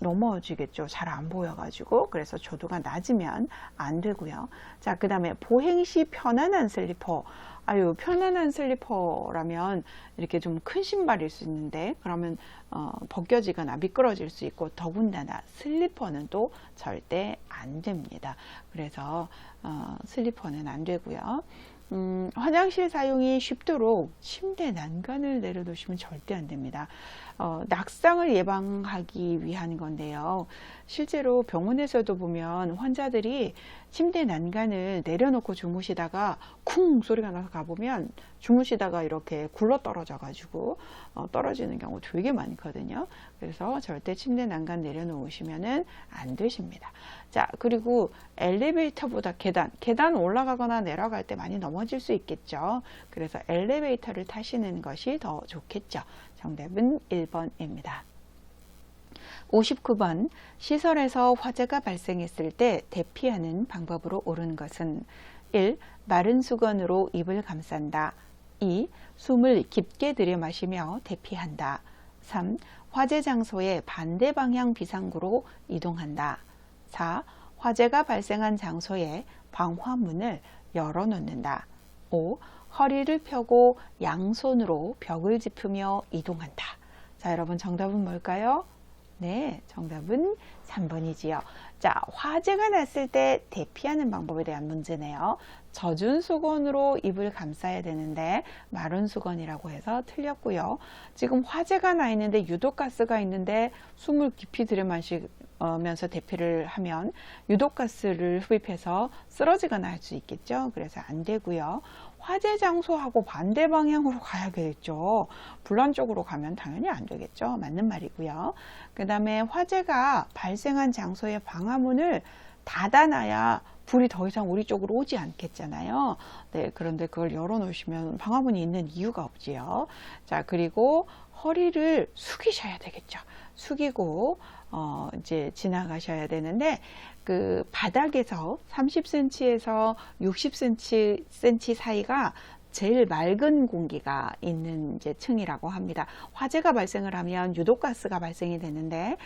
넘어지겠죠. 잘 안 보여가지고. 그래서 조도가 낮으면 안 되고요. 자, 그 다음에 보행 시 편안한 슬리퍼. 아유, 편안한 슬리퍼라면 이렇게 좀 큰 신발일 수 있는데, 그러면 벗겨지거나 미끄러질 수 있고, 더군다나 슬리퍼는 또 절대 안 됩니다. 그래서 슬리퍼는 안 되고요. 화장실 사용이 쉽도록 침대 난간을 내려놓으시면 절대 안 됩니다. 낙상을 예방하기 위한 건데요. 실제로 병원에서도 보면 환자들이 침대 난간을 내려놓고 주무시다가 쿵 소리가 나서 가보면 주무시다가 이렇게 굴러 떨어져 가지고 떨어지는 경우 되게 많거든요. 그래서 절대 침대 난간 내려놓으시면 안 되십니다. 자, 그리고 엘리베이터보다 계단 올라가거나 내려갈 때 많이 넘어질 수 있겠죠. 그래서 엘리베이터를 타시는 것이 더 좋겠죠. 정답은 1번입니다. 59번 시설에서 화재가 발생했을 때 대피하는 방법으로 옳은 것은 1. 마른 수건으로 입을 감싼다. 2. 숨을 깊게 들여 마시며 대피한다. 3. 화재 장소의 반대 방향 비상구로 이동한다. 4. 화재가 발생한 장소에 방화문을 열어놓는다. 5. 허리를 펴고 양손으로 벽을 짚으며 이동한다. 자, 여러분 정답은 뭘까요? 네, 정답은 3번이지요. 자, 화재가 났을 때 대피하는 방법에 대한 문제네요. 젖은 수건으로 입을 감싸야 되는데 마른 수건이라고 해서 틀렸고요. 지금 화재가 나 있는데 유독가스가 있는데 숨을 깊이 들이마시면서 대피를 하면 유독가스를 흡입해서 쓰러지거나 할 수 있겠죠. 그래서 안 되고요. 화재 장소하고 반대 방향으로 가야겠죠. 불난 쪽으로 가면 당연히 안 되겠죠. 맞는 말이고요. 그 다음에 화재가 발생한 장소의 방화문을 닫아놔야 불이 더 이상 우리 쪽으로 오지 않겠잖아요. 네, 그런데 그걸 열어놓으시면 방화문이 있는 이유가 없지요. 자, 그리고 허리를 숙이셔야 되겠죠. 숙이고 이제 지나가셔야 되는데 그 바닥에서 30cm에서 60cm 사이가 제일 맑은 공기가 있는 이제 층이라고 합니다. 화재가 발생을 하면 유독가스가 발생이 되는데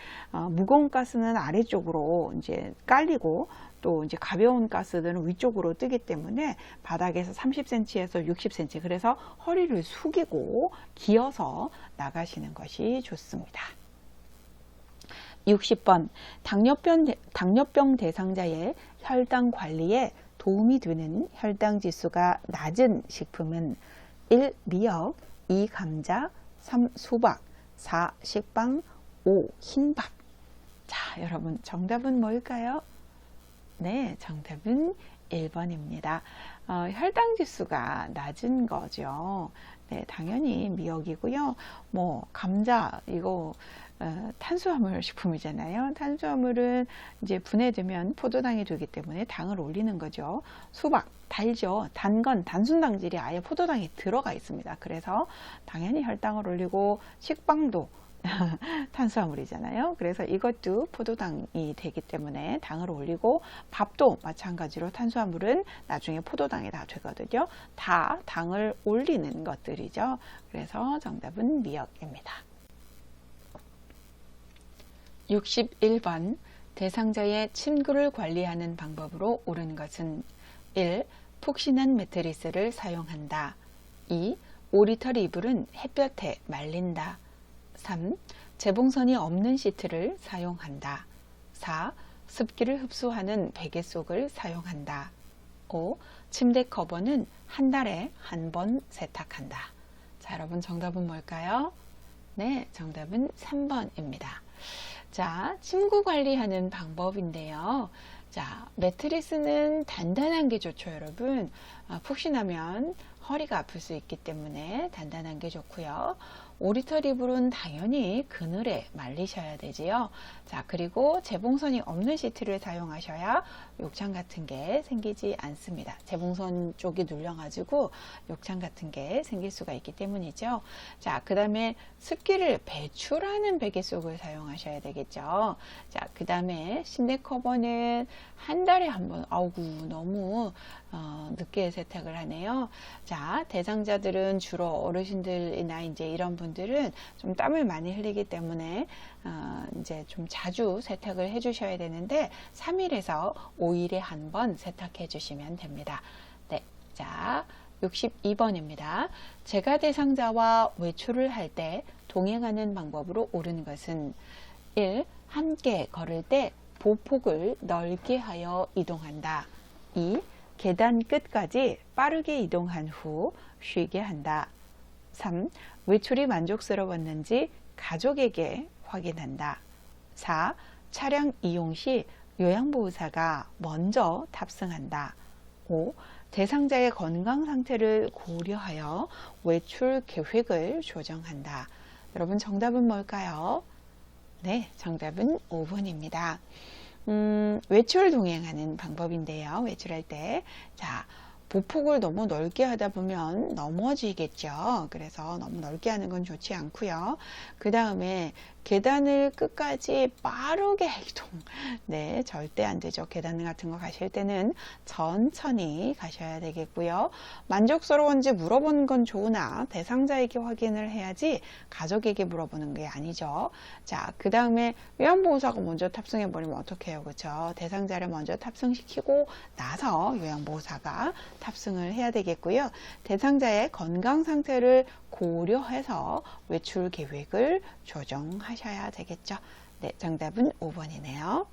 무거운 가스는 아래쪽으로 이제 깔리고 또 이제 가벼운 가스들은 위쪽으로 뜨기 때문에 바닥에서 30cm에서 60cm 그래서 허리를 숙이고 기어서 나가시는 것이 좋습니다. 60번 당뇨병 대상자의 혈당 관리에 도움이 되는 혈당 지수가 낮은 식품은 1. 미역, 2. 감자, 3. 수박, 4. 식빵, 5. 흰밥. 자, 여러분 정답은 뭘까요? 네, 정답은 1번입니다. 혈당 지수가 낮은 거죠. 네, 당연히 미역이고요. 뭐 감자 이거 탄수화물 식품이잖아요. 탄수화물은 이제 분해되면 포도당이 되기 때문에 당을 올리는 거죠. 수박 달죠. 단 건 단순당질이 아예 포도당에 들어가 있습니다. 그래서 당연히 혈당을 올리고 식빵도 탄수화물이잖아요. 그래서 이것도 포도당이 되기 때문에 당을 올리고 밥도 마찬가지로 탄수화물은 나중에 포도당이 다 되거든요. 다 당을 올리는 것들이죠. 그래서 정답은 미역입니다. 61번 대상자의 침구를 관리하는 방법으로 옳은 것은 1. 푹신한 매트리스를 사용한다. 2. 오리털 이불은 햇볕에 말린다. 3. 재봉선이 없는 시트를 사용한다. 4. 습기를 흡수하는 베개 속을 사용한다. 5. 침대 커버는 한 달에 한 번 세탁한다. 자, 여러분 정답은 뭘까요? 네, 정답은 3번입니다. 자, 침구 관리하는 방법인데요. 자, 매트리스는 단단한 게 좋죠, 여러분. 푹신하면 허리가 아플 수 있기 때문에 단단한 게 좋고요. 오리털 이불은 당연히 그늘에 말리셔야 되지요. 자, 그리고 재봉선이 없는 시트를 사용하셔야 욕창 같은 게 생기지 않습니다. 재봉선 쪽이 눌려가지고 욕창 같은 게 생길 수가 있기 때문이죠. 자, 그 다음에 습기를 배출하는 베개 속을 사용하셔야 되겠죠. 자, 그 다음에 실내 커버는 한 달에 한 번, 아우구, 너무 늦게 세탁을 하네요. 자, 대상자들은 주로 어르신들이나 이제 이런 분들은 좀 땀을 많이 흘리기 때문에 이제 좀 자주 세탁을 해 주셔야 되는데 3일에서 5일에 한 번 세탁해 주시면 됩니다. 네, 자 62번입니다. 제가 대상자와 외출을 할 때 동행하는 방법으로 옳은 것은 1. 함께 걸을 때 보폭을 넓게 하여 이동한다. 2. 계단 끝까지 빠르게 이동한 후 쉬게 한다. 3. 외출이 만족스러웠는지 가족에게 확인한다. 4. 차량 이용 시 요양보호사가 먼저 탑승한다. 5. 대상자의 건강 상태를 고려하여 외출 계획을 조정한다. 여러분 정답은 뭘까요? 네, 정답은 5번입니다. 외출 동행하는 방법인데요. 외출할 때, 자, 보폭을 너무 넓게 하다 보면 넘어지겠죠. 그래서 너무 넓게 하는 건 좋지 않고요. 그 다음에 계단을 끝까지 빠르게 이동. 네, 절대 안 되죠. 계단 같은 거 가실 때는 천천히 가셔야 되겠고요. 만족스러운지 물어보는 건 좋으나 대상자에게 확인을 해야지 가족에게 물어보는 게 아니죠. 자, 그 다음에 요양보호사가 먼저 탑승해 버리면 어떡해요, 그렇죠? 대상자를 먼저 탑승시키고 나서 요양보호사가 탑승을 해야 되겠고요. 대상자의 건강 상태를 고려해서 외출 계획을 조정하셔야 되겠죠. 네, 정답은 5번이네요.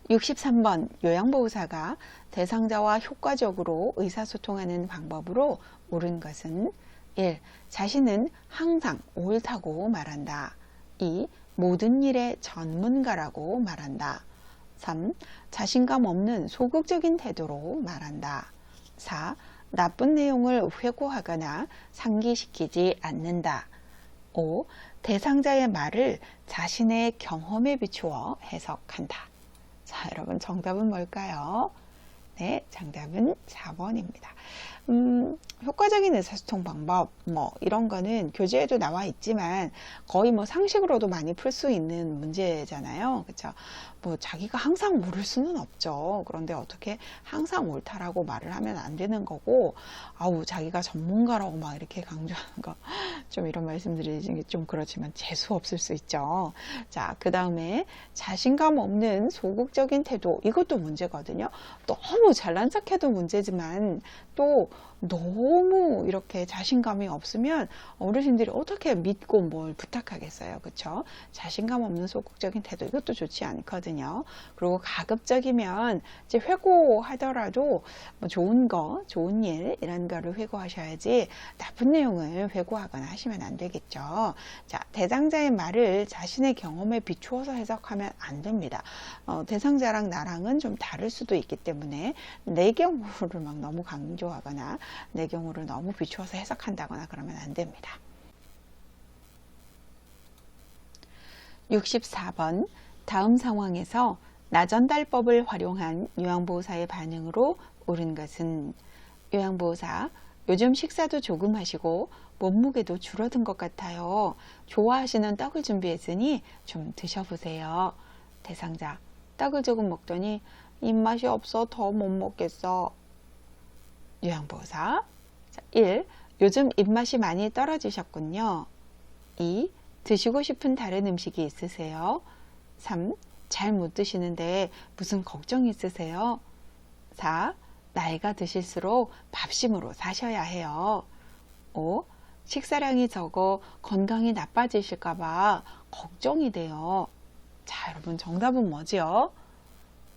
63번 요양보호사가 대상자와 효과적으로 의사소통하는 방법으로 옳은 것은 1. 자신은 항상 옳다고 말한다. 2. 모든 일의 전문가라고 말한다. 3. 자신감 없는 소극적인 태도로 말한다. 4. 나쁜 내용을 회고하거나 상기시키지 않는다. 5. 대상자의 말을 자신의 경험에 비추어 해석한다. 자, 여러분 정답은 뭘까요? 네, 정답은 4번입니다. 효과적인 의사소통 방법, 이런 거는 교재에도 나와 있지만 거의 상식으로도 많이 풀 수 있는 문제잖아요. 그쵸? 자기가 항상 모를 수는 없죠. 그런데 어떻게 항상 옳다라고 말을 하면 안 되는 거고, 자기가 전문가라고 막 이렇게 강조하는 거, 좀 이런 말씀 드리는 게 좀 그렇지만 재수 없을 수 있죠. 자, 그 다음에 자신감 없는 소극적인 태도, 이것도 문제거든요. 너무 잘난 척해도 문제지만 또 너무 이렇게 자신감이 없으면 어르신들이 어떻게 믿고 뭘 부탁하겠어요. 그쵸? 자신감 없는 소극적인 태도, 이것도 좋지 않거든요. 그리고 가급적이면 이제 회고하더라도 좋은 거, 좋은 일, 이런 거를 회고하셔야지 나쁜 내용을 회고하거나 하시면 안 되겠죠. 자, 대상자의 말을 자신의 경험에 비추어서 해석하면 안 됩니다. 대상자랑 나랑은 좀 다를 수도 있기 때문에 내 경우를 막 너무 강조하거나 내 경우를 너무 비추어서 해석한다거나 그러면 안 됩니다. 64번 다음 상황에서 나전달법을 활용한 요양보호사의 반응으로 옳은 것은 요양보호사 요즘 식사도 조금 하시고 몸무게도 줄어든 것 같아요. 좋아하시는 떡을 준비했으니 좀 드셔보세요. 대상자 떡을 조금 먹더니 입맛이 없어 더 못 먹겠어. 요양보호사 1. 요즘 입맛이 많이 떨어지셨군요. 2. 드시고 싶은 다른 음식이 있으세요? 3. 잘 못 드시는데 무슨 걱정 있으세요? 4. 나이가 드실수록 밥심으로 사셔야 해요. 5. 식사량이 적어 건강이 나빠지실까봐 걱정이 돼요. 자, 여러분 정답은 뭐죠?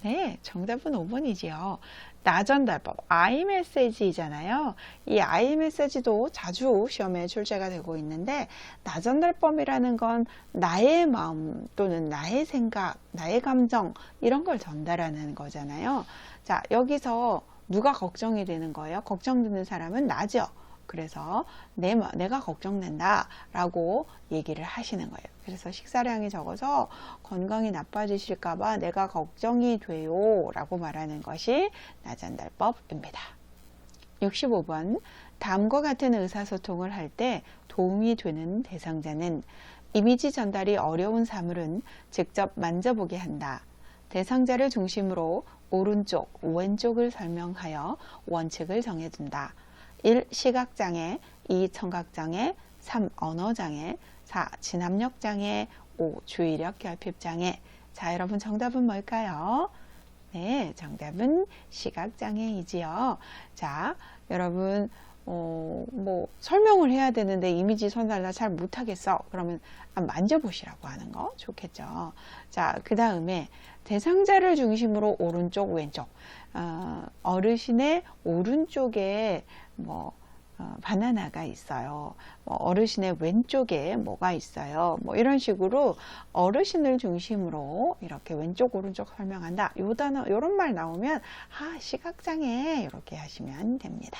네, 정답은 5번이지요. 나전달법, iMessage이잖아요. 이 iMessage도 자주 시험에 출제가 되고 있는데 나전달법이라는 건 나의 마음 또는 나의 생각, 나의 감정 이런 걸 전달하는 거잖아요. 자, 여기서 누가 걱정이 되는 거예요? 걱정되는 사람은 나죠. 그래서 내가 걱정된다 라고 얘기를 하시는 거예요. 그래서 식사량이 적어서 건강이 나빠지실까봐 내가 걱정이 돼요 라고 말하는 것이 나전달법입니다. 65번 다음과 같은 의사소통을 할 때 도움이 되는 대상자는 이미지 전달이 어려운 사물은 직접 만져보게 한다. 대상자를 중심으로 오른쪽, 왼쪽을 설명하여 원칙을 정해둔다. 1. 시각장애, 2. 청각장애, 3. 언어장애, 4. 진압력장애, 5. 주의력 결핍장애. 자, 여러분 정답은 뭘까요? 네, 정답은 시각장애이지요. 자, 여러분 뭐 설명을 해야 되는데 이미지 전달 나 잘 못하겠어. 그러면 만져보시라고 하는 거 좋겠죠. 자, 그 다음에 대상자를 중심으로 오른쪽, 왼쪽. 어르신의 오른쪽에 뭐 바나나가 있어요. 어르신의 왼쪽에 뭐가 있어요. 뭐 이런 식으로 어르신을 중심으로 이렇게 왼쪽 오른쪽 설명한다. 요 단어 요런 말 나오면 시각장애 이렇게 하시면 됩니다.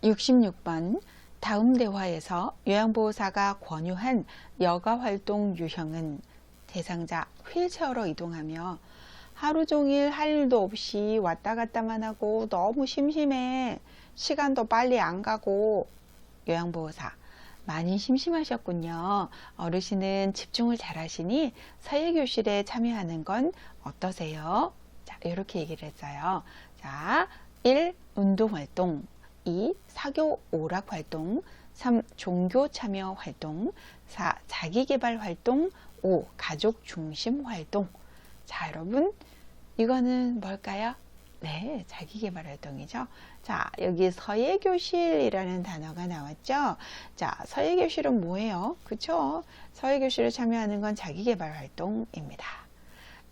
66번 다음 대화에서 요양보호사가 권유한 여가활동 유형은 대상자 휠체어로 이동하며 하루 종일 할 일도 없이 왔다 갔다만 하고 너무 심심해. 시간도 빨리 안 가고. 요양보호사 많이 심심하셨군요. 어르신은 집중을 잘 하시니 사회교실에 참여하는 건 어떠세요? 자, 이렇게 얘기를 했어요. 자, 1. 운동활동, 2. 사교 오락활동, 3. 종교 참여 활동, 4. 자기개발 활동, 5. 가족 중심 활동. 자, 여러분 이거는 뭘까요? 네, 자기개발 활동이죠. 자, 여기 서예교실이라는 단어가 나왔죠. 자, 서예교실은 뭐예요? 그쵸? 서예교실에 참여하는 건 자기개발 활동입니다.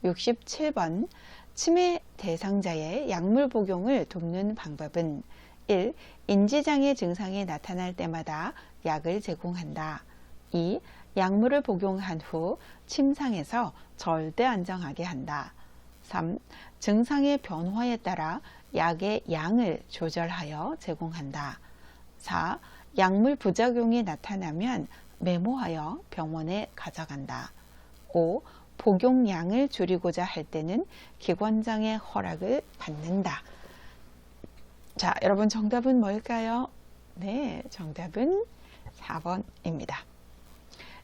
67번 치매 대상자의 약물 복용을 돕는 방법은 1. 인지장애 증상이 나타날 때마다 약을 제공한다. 2. 약물을 복용한 후 침상에서 절대 안정하게 한다. 3. 증상의 변화에 따라 약의 양을 조절하여 제공한다. 4. 약물 부작용이 나타나면 메모하여 병원에 가져간다. 5. 복용량을 줄이고자 할 때는 기관장의 허락을 받는다. 자, 여러분 정답은 뭘까요? 네, 정답은 4번입니다.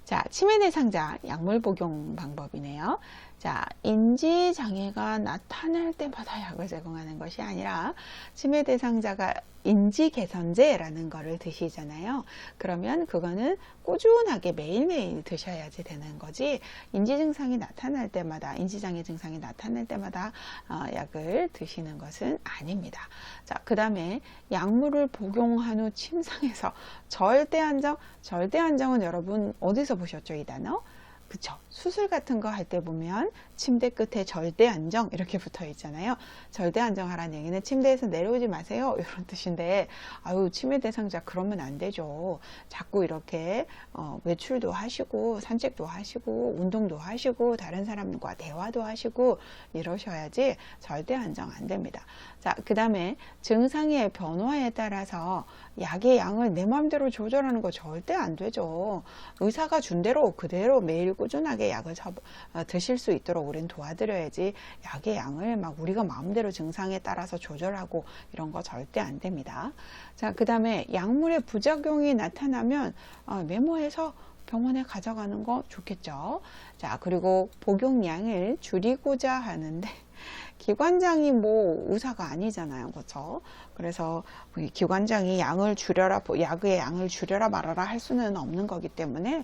자, 치매 대상자 약물 복용 방법이네요. 자, 인지장애가 나타날 때마다 약을 제공하는 것이 아니라 치매 대상자가 인지개선제라는 거를 드시잖아요. 그러면 그거는 꾸준하게 매일매일 드셔야지 되는 거지, 인지증상이 나타날 때마다, 인지장애 증상이 나타날 때마다 약을 드시는 것은 아닙니다. 자, 그 다음에 약물을 복용한 후 침상에서 절대안정, 절대안정은 여러분 어디서 보셨죠, 이 단어? 그쵸. 수술 같은 거 할 때 보면 침대 끝에 절대 안정 이렇게 붙어 있잖아요. 절대 안정하라는 얘기는 침대에서 내려오지 마세요 이런 뜻인데, 아유, 치매 대상자 그러면 안 되죠. 자꾸 이렇게 외출도 하시고 산책도 하시고 운동도 하시고 다른 사람과 대화도 하시고 이러셔야지 절대 안정 안 됩니다. 자, 그 다음에 증상의 변화에 따라서 약의 양을 내 마음대로 조절하는 거 절대 안 되죠. 의사가 준 대로 그대로 매일 꾸준하게 약을 드실 수 있도록 우리는 도와드려야지, 약의 양을 막 우리가 마음대로 증상에 따라서 조절하고 이런 거 절대 안 됩니다. 자, 그 다음에 약물의 부작용이 나타나면 메모해서 병원에 가져가는 거 좋겠죠. 자, 그리고 복용량을 줄이고자 하는데 기관장이 뭐 의사가 아니잖아요. 그렇죠? 그래서 기관장이 약의 양을 줄여라 말아라 할 수는 없는 거기 때문에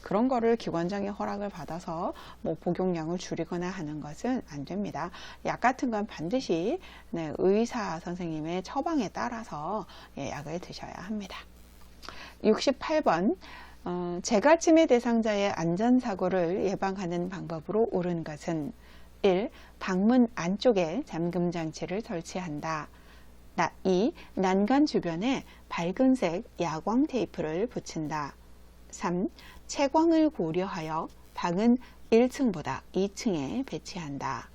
그런 거를 기관장의 허락을 받아서 뭐 복용량을 줄이거나 하는 것은 안 됩니다. 약 같은 건 반드시 의사 선생님의 처방에 따라서 약을 드셔야 합니다. 68번 재가치매 대상자의 안전사고를 예방하는 방법으로 옳은 것은 1. 방문 안쪽에 잠금장치를 설치한다. 2. 난간 주변에 밝은색 야광 테이프를 붙인다. 3. 채광을 고려하여 방은 1층보다 2층에 배치한다.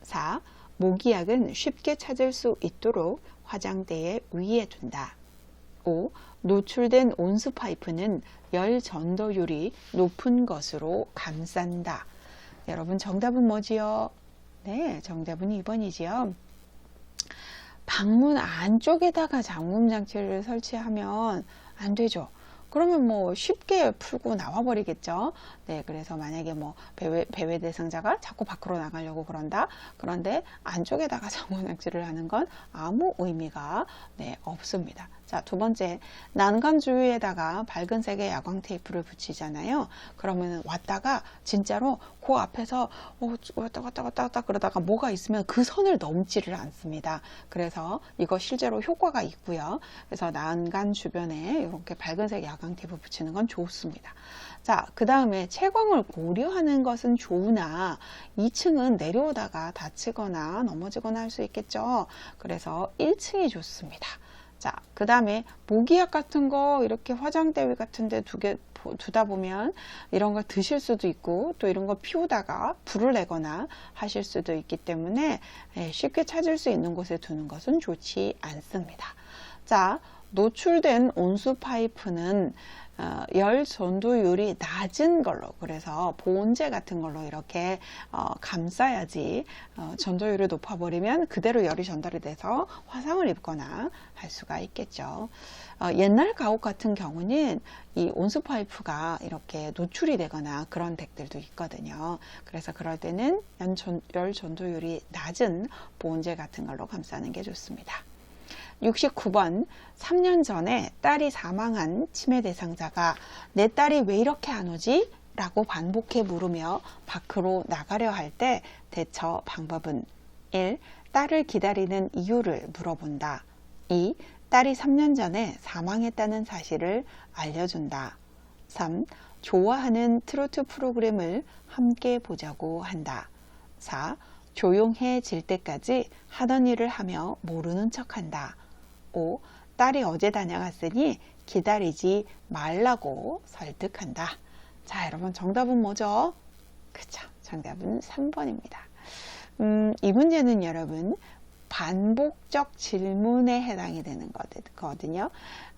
4. 모기약은 쉽게 찾을 수 있도록 화장대의 위에 둔다. 5. 노출된 온수 파이프는 열 전도율이 높은 것으로 감싼다. 여러분 정답은 뭐지요? 네, 정답은 2번이지요. 방문 안쪽에다가 잠금 장치를 설치하면 안 되죠. 그러면 뭐 쉽게 풀고 나와 버리겠죠. 네, 그래서 만약에 뭐 배회 대상자가 자꾸 밖으로 나가려고 그런다. 그런데 안쪽에다가 잠금 장치를 하는 건 아무 의미가 없습니다. 자, 두 번째, 난간 주위에다가 밝은 색의 야광 테이프를 붙이잖아요. 그러면 왔다가 진짜로 그 앞에서 왔다 그러다가 뭐가 있으면 그 선을 넘지를 않습니다. 그래서 이거 실제로 효과가 있고요. 그래서 난간 주변에 이렇게 밝은 색 야광 테이프 붙이는 건 좋습니다. 자, 그 다음에 채광을 고려하는 것은 좋으나 2층은 내려오다가 다치거나 넘어지거나 할 수 있겠죠. 그래서 1층이 좋습니다. 자, 그 다음에 모기약 같은 거 이렇게 화장대 위 같은 데 두다 보면 이런 걸 드실 수도 있고 또 이런 거 피우다가 불을 내거나 하실 수도 있기 때문에 쉽게 찾을 수 있는 곳에 두는 것은 좋지 않습니다. 자, 노출된 온수 파이프는 열 전도율이 낮은 걸로, 그래서 보온재 같은 걸로 이렇게 감싸야지 전도율이 높아버리면 그대로 열이 전달이 돼서 화상을 입거나 할 수가 있겠죠. 옛날 가옥 같은 경우는 이 온수 파이프가 이렇게 노출이 되거나 그런 댁들도 있거든요. 그래서 그럴 때는 열 전도율이 낮은 보온재 같은 걸로 감싸는 게 좋습니다. 69번, 3년 전에 딸이 사망한 치매 대상자가 내 딸이 왜 이렇게 안 오지? 라고 반복해 물으며 밖으로 나가려 할 때 대처 방법은 1. 딸을 기다리는 이유를 물어본다. 2. 딸이 3년 전에 사망했다는 사실을 알려준다. 3. 좋아하는 트로트 프로그램을 함께 보자고 한다. 4. 조용해질 때까지 하던 일을 하며 모르는 척한다. 5. 딸이 어제 다녀갔으니 기다리지 말라고 설득한다. 자, 여러분 정답은 뭐죠? 그쵸, 정답은 3번입니다. 이 문제는 여러분 반복적 질문에 해당이 되는 거거든요.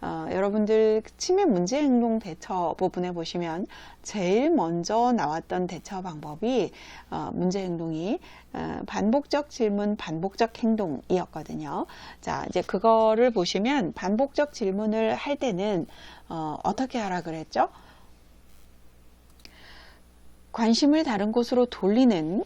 여러분들 치매 문제 행동 대처 부분에 보시면 제일 먼저 나왔던 대처 방법이 문제 행동이 반복적 질문, 반복적 행동이었거든요. 자, 이제 그거를 보시면 반복적 질문을 할 때는 어떻게 하라 그랬죠? 관심을 다른 곳으로 돌리는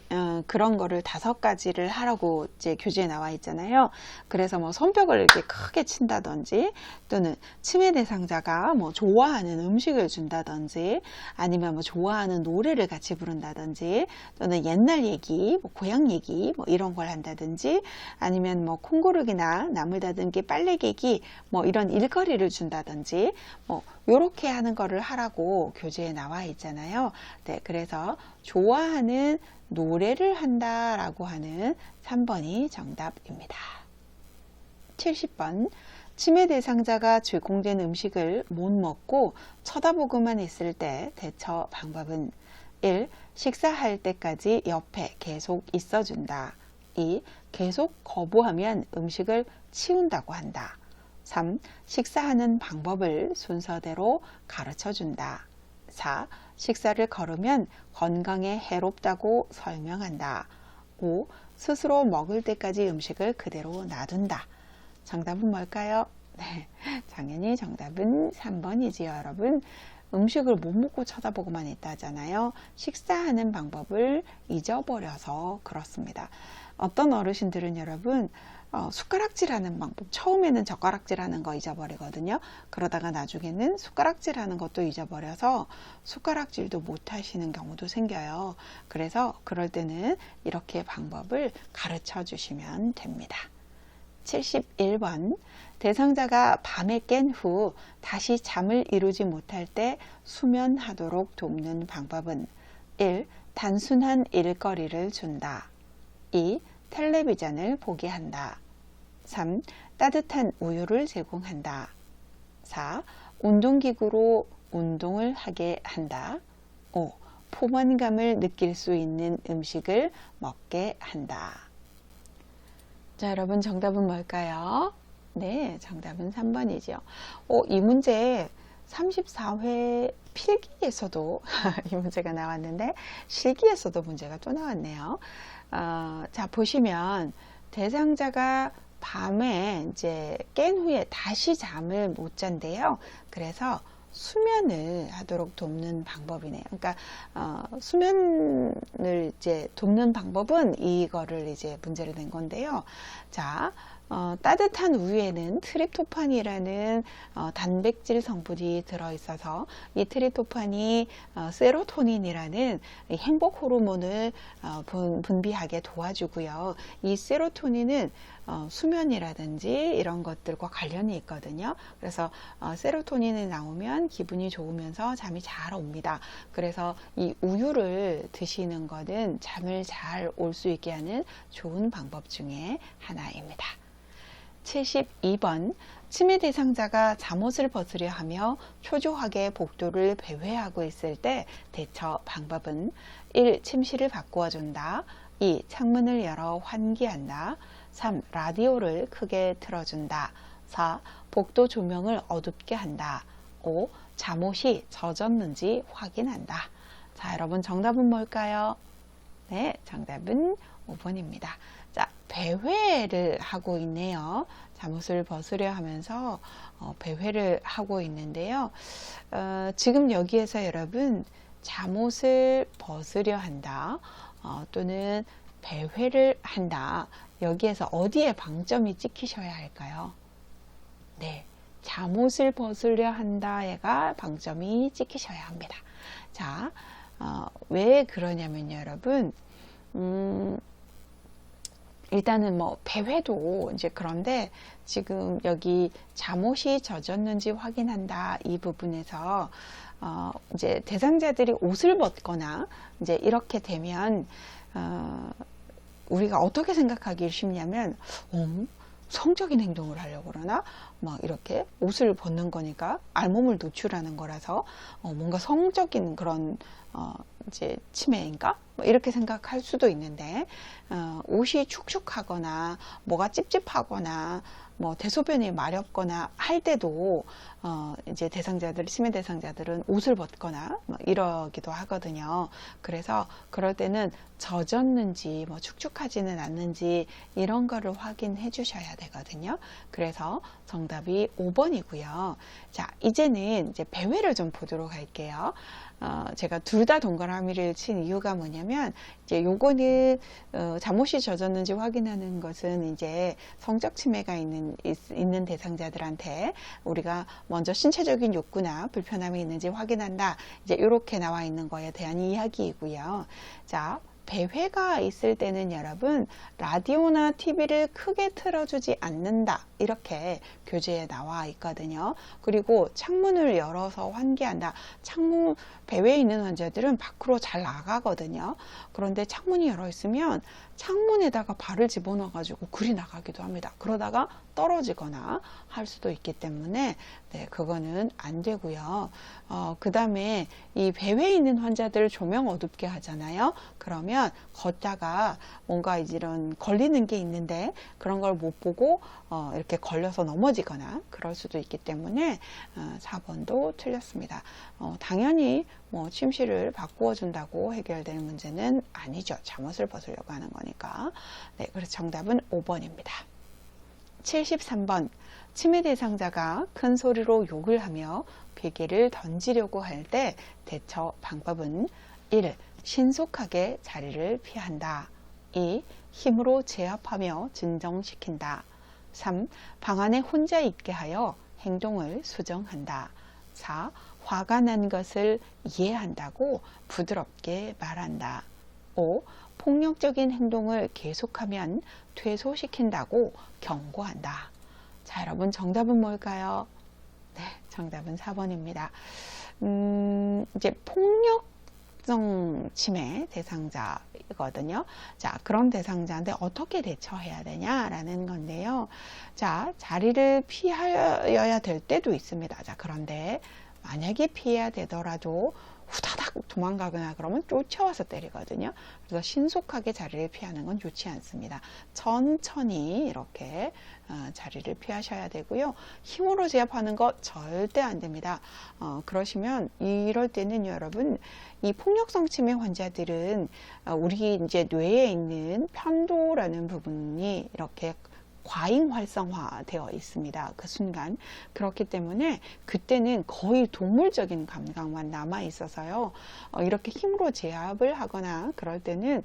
그런 거를 5가지를 하라고 이제 교재에 나와 있잖아요. 그래서 뭐 손뼉을 이렇게 크게 친다든지 또는 치매 대상자가 뭐 좋아하는 음식을 준다든지 아니면 뭐 좋아하는 노래를 같이 부른다든지 또는 옛날 얘기, 뭐 고향 얘기 뭐 이런 걸 한다든지 아니면 뭐 콩고르기나 나물 다듬기, 빨래 개기 뭐 이런 일거리를 준다든지 뭐 요렇게 하는 거를 하라고 교재에 나와 있잖아요. 네, 그래서 좋아하는 노래를 한다라고 하는 3번이 정답입니다. 70번, 치매 대상자가 제공된 음식을 못 먹고 쳐다보고만 있을 때 대처 방법은 1. 식사할 때까지 옆에 계속 있어준다. 2. 계속 거부하면 음식을 치운다고 한다. 3. 식사하는 방법을 순서대로 가르쳐준다. 4. 식사를 거르면 건강에 해롭다고 설명한다. 5. 스스로 먹을 때까지 음식을 그대로 놔둔다. 정답은 뭘까요? 네, 당연히 정답은 3번이지요, 여러분. 음식을 못 먹고 쳐다보고만 있다잖아요. 식사하는 방법을 잊어버려서 그렇습니다. 어떤 어르신들은 여러분 숟가락질하는 방법, 처음에는 젓가락질하는 거 잊어버리거든요. 그러다가 나중에는 숟가락질하는 것도 잊어버려서 숟가락질도 못 하시는 경우도 생겨요. 그래서 그럴 때는 이렇게 방법을 가르쳐 주시면 됩니다. 71번, 대상자가 밤에 깬 후 다시 잠을 이루지 못할 때 수면하도록 돕는 방법은 1. 단순한 일거리를 준다. 2. 텔레비전을 보게 한다. 3. 따뜻한 우유를 제공한다. 4. 운동기구로 운동을 하게 한다. 5. 포만감을 느낄 수 있는 음식을 먹게 한다. 자, 여러분 정답은 뭘까요? 네, 정답은 3번이죠. 이 문제 34회 필기에서도 이 문제가 나왔는데 실기에서도 문제가 또 나왔네요. 자, 보시면 대상자가 밤에 이제 깬 후에 다시 잠을 못 잔대요. 그래서 수면을 하도록 돕는 방법이네요. 그러니까 수면을 이제 돕는 방법은 이거를 이제 문제를 낸 건데요. 자, 따뜻한 우유에는 트립토판이라는 단백질 성분이 들어있어서 이 트립토판이 세로토닌이라는 이 행복 호르몬을 분비하게 도와주고요. 이 세로토닌은 수면이라든지 이런 것들과 관련이 있거든요. 그래서 세로토닌이 나오면 기분이 좋으면서 잠이 잘 옵니다. 그래서 이 우유를 드시는 것은 잠을 잘 올 수 있게 하는 좋은 방법 중에 하나입니다. 72번 치매 대상자가 잠옷을 벗으려 하며 초조하게 복도를 배회하고 있을 때 대처 방법은 1. 침실을 바꾸어 준다. 2. 창문을 열어 환기한다. 3. 라디오를 크게 틀어준다. 4. 복도 조명을 어둡게 한다. 5. 잠옷이 젖었는지 확인한다. 자, 여러분 정답은 뭘까요? 네, 정답은 5번입니다. 자, 배회를 하고 있네요. 잠옷을 벗으려 하면서 배회를 하고 있는데요. 지금 여기에서 여러분 잠옷을 벗으려 한다 또는 배회를 한다, 여기에서 어디에 방점이 찍히셔야 할까요? 네, 잠옷을 벗으려 한다가 방점이 찍히셔야 합니다. 자, 왜 그러냐면요, 여러분. 일단은 뭐 배회도 이제 그런데 지금 여기 잠옷이 젖었는지 확인한다 이 부분에서 이제 대상자들이 옷을 벗거나 이제 이렇게 되면 우리가 어떻게 생각하기 쉽냐면 성적인 행동을 하려고 그러나 막 이렇게 옷을 벗는 거니까 알몸을 노출하는 거라서 뭔가 성적인 그런 이제 치매인가? 뭐 이렇게 생각할 수도 있는데 옷이 축축하거나 뭐가 찝찝하거나 뭐 대소변이 마렵거나 할 때도 이제 치매 대상자들은 옷을 벗거나 뭐 이러기도 하거든요. 그래서 그럴 때는 젖었는지 뭐 축축하지는 않는지 이런 거를 확인해 주셔야 되거든요. 그래서 정답이 5번이고요. 자, 이제는 이제 배회를 좀 보도록 할게요. 제가 둘 다 동그라미를 친 이유가 뭐냐면 이제 요거는 잠옷이 젖었는지 확인하는 것은 이제 성적 치매가 있는 대상자들한테 우리가 먼저 신체적인 욕구나 불편함이 있는지 확인한다. 이제 이렇게 나와 있는 거에 대한 이야기이고요. 자, 배회가 있을 때는 여러분 라디오나 TV를 크게 틀어주지 않는다 이렇게 교재에 나와 있거든요. 그리고 창문을 열어서 환기한다. 배회에 있는 환자들은 밖으로 잘 나가거든요. 그런데 창문이 열어 있으면 창문에다가 발을 집어넣어 가지고 굴이 나가기도 합니다. 그러다가 떨어지거나 할 수도 있기 때문에 네, 그거는 안 되고요. 그 다음에 이 배회에 있는 환자들 조명 어둡게 하잖아요. 그러면 걷다가 뭔가 이런 걸리는 게 있는데 그런 걸 못 보고 이렇게 걸려서 넘어지거나 그럴 수도 있기 때문에 4번도 틀렸습니다. 당연히 뭐 침실을 바꾸어 준다고 해결될 문제는 아니죠. 잠옷을 벗으려고 하는 거니까. 네, 그래서 정답은 5번입니다. 73번 치매 대상자가 큰 소리로 욕을 하며 베개를 던지려고 할 때 대처 방법은 1. 신속하게 자리를 피한다. 2. 힘으로 제압하며 진정시킨다. 3. 방 안에 혼자 있게 하여 행동을 수정한다. 4. 화가 난 것을 이해한다고 부드럽게 말한다. 5. 폭력적인 행동을 계속하면 퇴소시킨다고 경고한다. 자, 여러분 정답은 뭘까요? 네, 정답은 4번입니다. 이제 폭력성 치매 대상자거든요. 자, 그런 대상자인데 어떻게 대처해야 되냐라는 건데요. 자, 자리를 피하여야 될 때도 있습니다. 자, 그런데 만약에 피해야 되더라도 후다닥 도망가거나 그러면 쫓아와서 때리거든요. 그래서 신속하게 자리를 피하는 건 좋지 않습니다. 천천히 이렇게 자리를 피하셔야 되고요. 힘으로 제압하는 거 절대 안 됩니다. 그러시면 이럴 때는 여러분 이 폭력성 치매 환자들은 우리 이제 뇌에 있는 편도라는 부분이 이렇게 과잉 활성화 되어 있습니다. 그 순간. 그렇기 때문에 그때는 거의 동물적인 감각만 남아 있어서요. 이렇게 힘으로 제압을 하거나 그럴 때는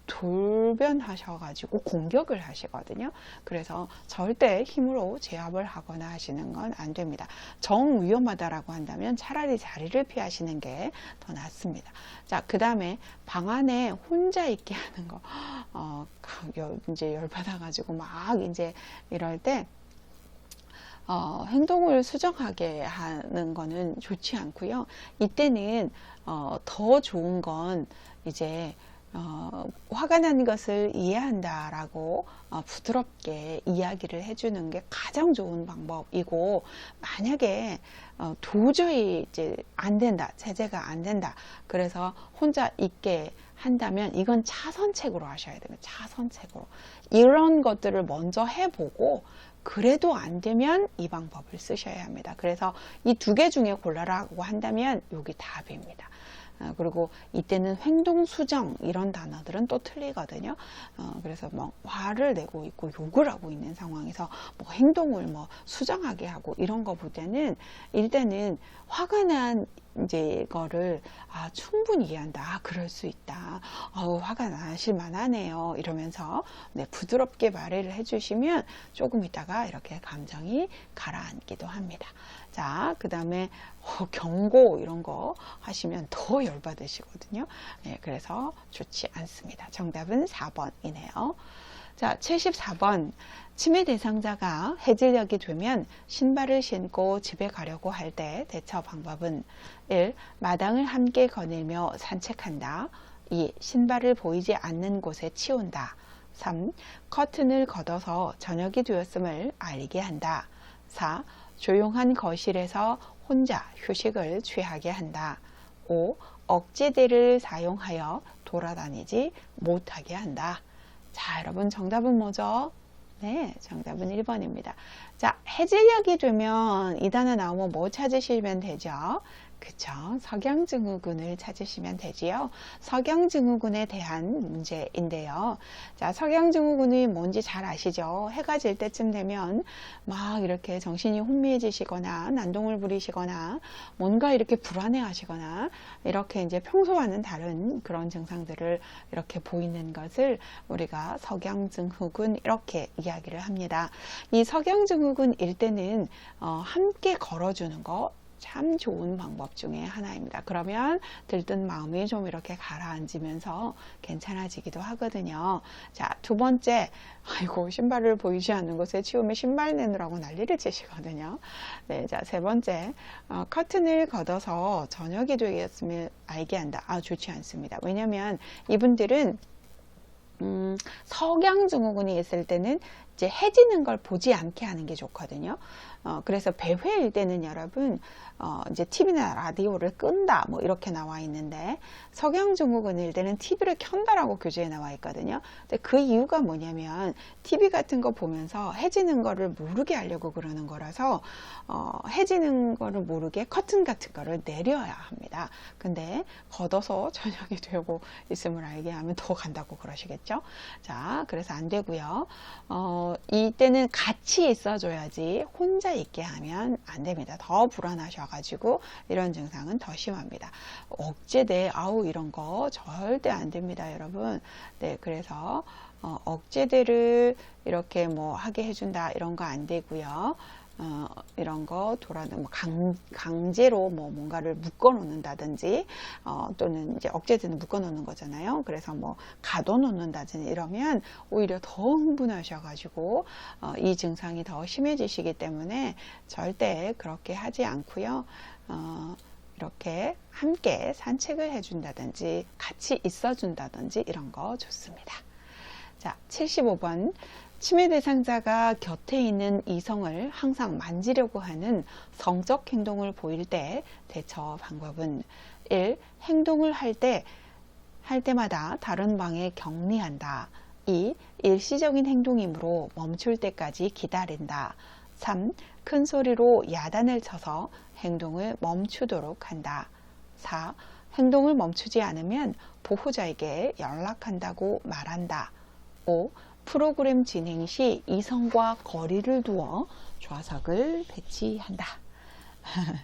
돌변하셔가지고 공격을 하시거든요. 그래서 절대 힘으로 제압을 하거나 하시는 건 안 됩니다. 정 위험하다라고 한다면 차라리 자리를 피하시는 게 더 낫습니다. 자, 그 다음에 방 안에 혼자 있게 하는 거, 이제 열받아가지고 막 이제 이럴 때, 행동을 수정하게 하는 거는 좋지 않고요. 이때는 더 좋은 건 이제 화가 난 것을 이해한다라고 부드럽게 이야기를 해주는 게 가장 좋은 방법이고, 만약에 도저히 이제 안 된다, 제재가 안 된다, 그래서 혼자 있게 한다면 이건 차선책으로 하셔야 됩니다. 차선책으로 이런 것들을 먼저 해보고, 그래도 안 되면 이 방법을 쓰셔야 합니다. 그래서 이 두 개 중에 골라라고 한다면 여기 답입니다. 그리고 이때는 행동 수정 이런 단어들은 또 틀리거든요. 그래서 뭐 화를 내고 있고 욕을 하고 있는 상황에서 뭐 행동을 뭐 수정하게 하고 이런 거보다는 일단은 화가 난 이제 이거를 충분히 이해한다. 그럴 수 있다. 화가 나실 만하네요. 이러면서 네, 부드럽게 말을 해주시면 조금 있다가 이렇게 감정이 가라앉기도 합니다. 자, 그 다음에 경고 이런 거 하시면 더 열받으시거든요. 네, 그래서 좋지 않습니다. 정답은 4번이네요. 자, 74번. 침해 대상자가 해질녘이 되면 신발을 신고 집에 가려고 할 때 대처 방법은 1. 마당을 함께 거닐며 산책한다. 2. 신발을 보이지 않는 곳에 치운다. 3. 커튼을 걷어서 저녁이 되었음을 알리게 한다. 4. 조용한 거실에서 혼자 휴식을 취하게 한다. 5. 억제대를 사용하여 돌아다니지 못하게 한다. 자, 여러분 정답은 뭐죠? 네, 정답은 1번입니다. 자, 해질녘이 되면 이 단어 나오면 뭐 찾으시면 되죠? 그쵸? 석양증후군을 찾으시면 되지요. 석양증후군에 대한 문제인데요. 자, 석양증후군이 뭔지 잘 아시죠? 해가 질 때쯤 되면 막 이렇게 정신이 혼미해지시거나 난동을 부리시거나 뭔가 이렇게 불안해 하시거나 이렇게 이제 평소와는 다른 그런 증상들을 이렇게 보이는 것을 우리가 석양증후군 이렇게 이야기를 합니다. 이 석양증후군일 때는 함께 걸어주는 거 참 좋은 방법 중에 하나입니다. 그러면 들뜬 마음이 좀 이렇게 가라앉으면서 괜찮아지기도 하거든요. 자, 두 번째, 아이고 신발을 보이지 않는 곳에 치우면 신발 내느라고 난리를 치시거든요. 네, 자, 세 번째, 커튼을 걷어서 저녁이 되겠으면 알게 한다. 좋지 않습니다. 왜냐하면 이분들은 석양증후군이 있을 때는 이제 해지는 걸 보지 않게 하는 게 좋거든요. 그래서 배회일 때는 여러분 이제 TV나 라디오를 끈다 뭐 이렇게 나와 있는데 석양증후군일 때는 TV를 켠다라고 교재에 나와 있거든요. 근데 그 이유가 뭐냐면 TV 같은 거 보면서 해지는 거를 모르게 하려고 그러는 거라서 해지는 거를 모르게 커튼 같은 거를 내려야 합니다. 근데 걷어서 저녁이 되고 있음을 알게 하면 더 간다고 그러시겠죠. 자, 그래서 안 되고요. 이때는 같이 있어줘야지 혼자 있게 하면 안 됩니다. 더 불안하셔가지고 이런 증상은 더 심합니다. 억제대, 이런 거 절대 안 됩니다, 여러분. 네, 그래서 억제대를 이렇게 뭐 하게 해준다 이런 거 안 되고요. 이런 거 강제로 뭐 뭔가를 묶어 놓는다든지 또는 이제 억제되는 묶어 놓는 거잖아요. 그래서 뭐 가둬 놓는다든지 이러면 오히려 더 흥분하셔가지고 이 증상이 더 심해지시기 때문에 절대 그렇게 하지 않고요. 이렇게 함께 산책을 해준다든지 같이 있어준다든지 이런 거 좋습니다. 자, 75번. 침해 대상자가 곁에 있는 이성을 항상 만지려고 하는 성적 행동을 보일 때 대처 방법은 1. 행동을 할 때마다 다른 방에 격리한다. 2. 일시적인 행동이므로 멈출 때까지 기다린다. 3. 큰 소리로 야단을 쳐서 행동을 멈추도록 한다. 4. 행동을 멈추지 않으면 보호자에게 연락한다고 말한다. 5. 프로그램 진행 시 이성과 거리를 두어 좌석을 배치한다.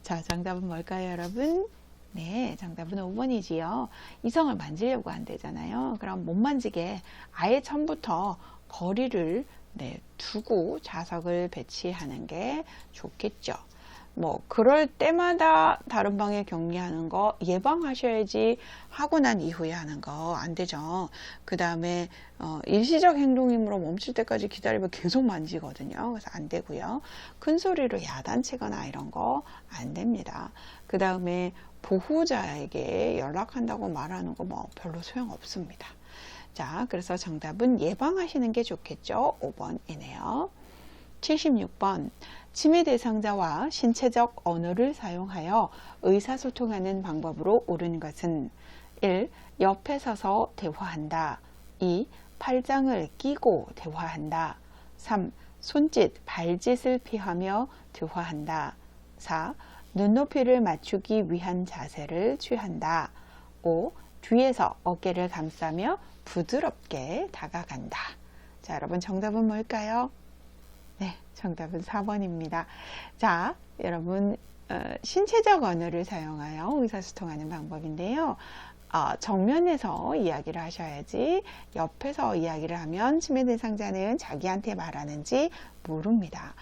자, 정답은 뭘까요, 여러분? 네, 정답은 5번이지요. 이성을 만지려고 한대잖아요. 그럼 못 만지게 아예 처음부터 거리를 두고 좌석을 배치하는 게 좋겠죠. 뭐 그럴 때마다 다른 방에 격리하는 거 예방하셔야지 하고 난 이후에 하는 거 안 되죠. 그 다음에 일시적 행동이므로 멈출 때까지 기다리면 계속 만지거든요. 그래서 안 되고요. 큰 소리로 야단치거나 이런 거 안 됩니다. 그 다음에 보호자에게 연락한다고 말하는 거 뭐 별로 소용없습니다. 자, 그래서 정답은 예방하시는 게 좋겠죠. 5번이네요. 76번. 치매 대상자와 신체적 언어를 사용하여 의사소통하는 방법으로 옳은 것은 1. 옆에 서서 대화한다. 2. 팔짱을 끼고 대화한다. 3. 손짓, 발짓을 피하며 대화한다. 4. 눈높이를 맞추기 위한 자세를 취한다. 5. 뒤에서 어깨를 감싸며 부드럽게 다가간다. 자, 여러분 정답은 뭘까요? 네, 정답은 4번입니다. 자, 여러분 신체적 언어를 사용하여 의사소통하는 방법인데요. 정면에서 이야기를 하셔야지 옆에서 이야기를 하면 치매 대상자는 자기한테 말하는지 모릅니다.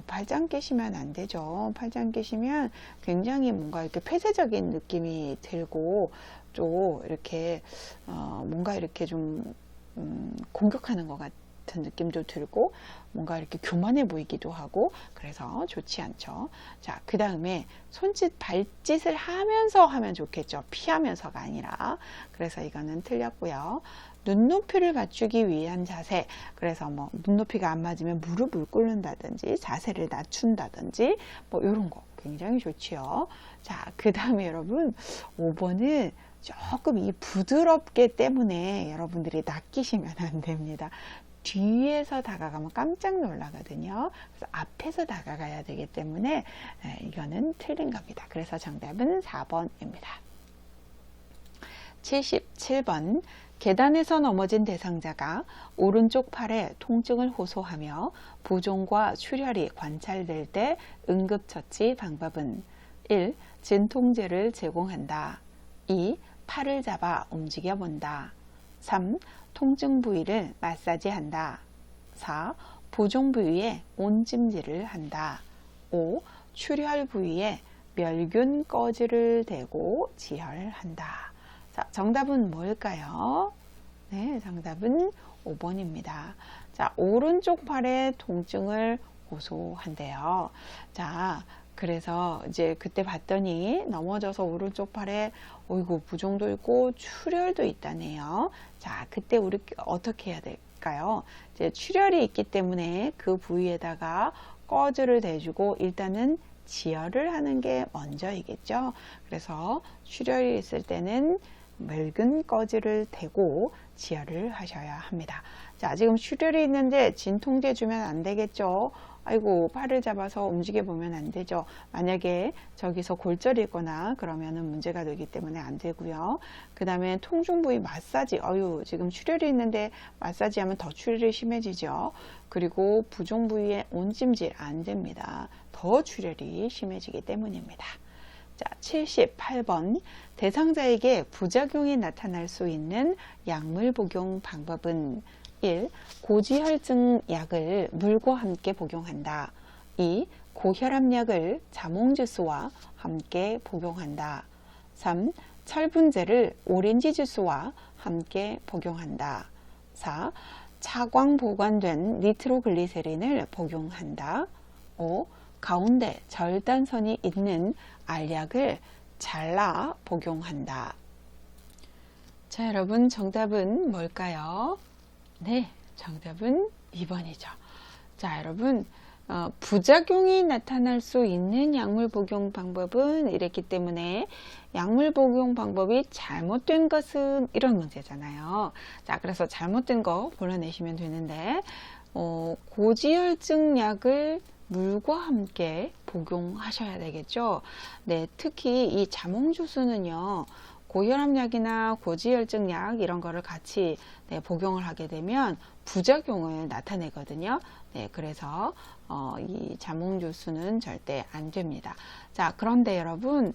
팔짱 끼시면 안 되죠. 팔짱 끼시면 굉장히 뭔가 이렇게 폐쇄적인 느낌이 들고 또 이렇게 뭔가 이렇게 좀 공격하는 것 같은 느낌도 들고 뭔가 이렇게 교만해 보이기도 하고 그래서 좋지 않죠. 자, 그 다음에 손짓 발짓을 하면서 하면 좋겠죠. 피하면서가 아니라. 그래서 이거는 틀렸고요. 눈높이를 맞추기 위한 자세. 그래서 뭐 눈높이가 안 맞으면 무릎을 꿇는다든지 자세를 낮춘다든지 뭐 이런 거 굉장히 좋지요. 자, 그 다음에 여러분 5번은 조금 이 부드럽게 때문에 여러분들이 낚이시면 안 됩니다. 뒤에서 다가가면 깜짝 놀라거든요. 그래서 앞에서 다가가야 되기 때문에 이거는 틀린 겁니다. 그래서 정답은 4번입니다. 77번. 계단에서 넘어진 대상자가 오른쪽 팔에 통증을 호소하며 부종과 출혈이 관찰될 때 응급처치 방법은 1. 진통제를 제공한다. 2. 팔을 잡아 움직여 본다. 3. 통증 부위를 마사지한다. 4. 부종 부위에 온찜질을 한다. 5. 출혈 부위에 멸균 꺼지를 대고 지혈한다. 자, 정답은 뭘까요? 네, 정답은 5번입니다. 자, 오른쪽 팔에 통증을 호소한대요. 자, 그래서 이제 그때 봤더니 넘어져서 오른쪽 팔에 어이구 부종도 있고 출혈도 있다네요. 자, 그때 우리 어떻게 해야 될까요? 이제 출혈이 있기 때문에 그 부위에다가 꺼즈를 대주고 일단은 지혈을 하는 게 먼저이겠죠. 그래서 출혈이 있을 때는 맑은 꺼지를 대고 지혈을 하셔야 합니다. 자, 지금 출혈이 있는데 진통제 주면 안 되겠죠. 아이고, 팔을 잡아서 움직여 보면 안 되죠. 만약에 저기서 골절이 있거나 그러면은 문제가 되기 때문에 안 되고요. 그 다음에 통증 부위 마사지, 지금 출혈이 있는데 마사지 하면 더 출혈이 심해지죠. 그리고 부종 부위에 온찜질 안 됩니다. 더 출혈이 심해지기 때문입니다. 자, 78번. 대상자에게 부작용이 나타날 수 있는 약물 복용 방법은 1. 고지혈증 약을 물과 함께 복용한다. 2. 고혈압약을 자몽주스와 함께 복용한다. 3. 철분제를 오렌지 주스와 함께 복용한다. 4. 차광 보관된 니트로글리세린을 복용한다. 5. 가운데 절단선이 있는 알약을 잘라 복용한다. 자, 여러분 정답은 뭘까요? 네, 정답은 2번이죠. 자, 여러분 부작용이 나타날 수 있는 약물 복용 방법은 이랬기 때문에 약물 복용 방법이 잘못된 것은 이런 문제잖아요. 자, 그래서 잘못된 거 골라내시면 되는데 고지혈증 약을 물과 함께 복용하셔야 되겠죠. 네, 특히 이 자몽주스는요. 고혈압약이나 고지혈증 약 이런 거를 같이 복용을 하게 되면 부작용을 나타내거든요. 네, 그래서 이 자몽주스는 절대 안 됩니다. 자, 그런데 여러분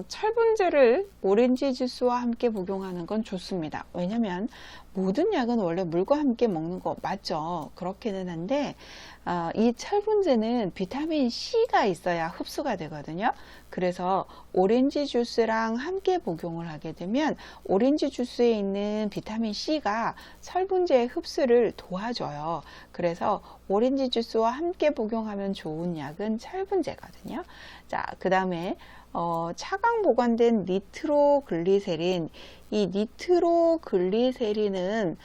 철분제를 오렌지 주스와 함께 복용하는 건 좋습니다. 왜냐면 모든 약은 원래 물과 함께 먹는 거 맞죠? 그렇기는 한데 이 철분제는 비타민 C가 있어야 흡수가 되거든요. 그래서 오렌지 주스랑 함께 복용을 하게 되면 오렌지 주스에 있는 비타민 C가 철분제의 흡수를 도와줘요. 그래서 오렌지 주스와 함께 복용하면 좋은 약은 철분제거든요. 자, 그 다음에 차광 보관된 니트로글리세린. 이 니트로글리세린은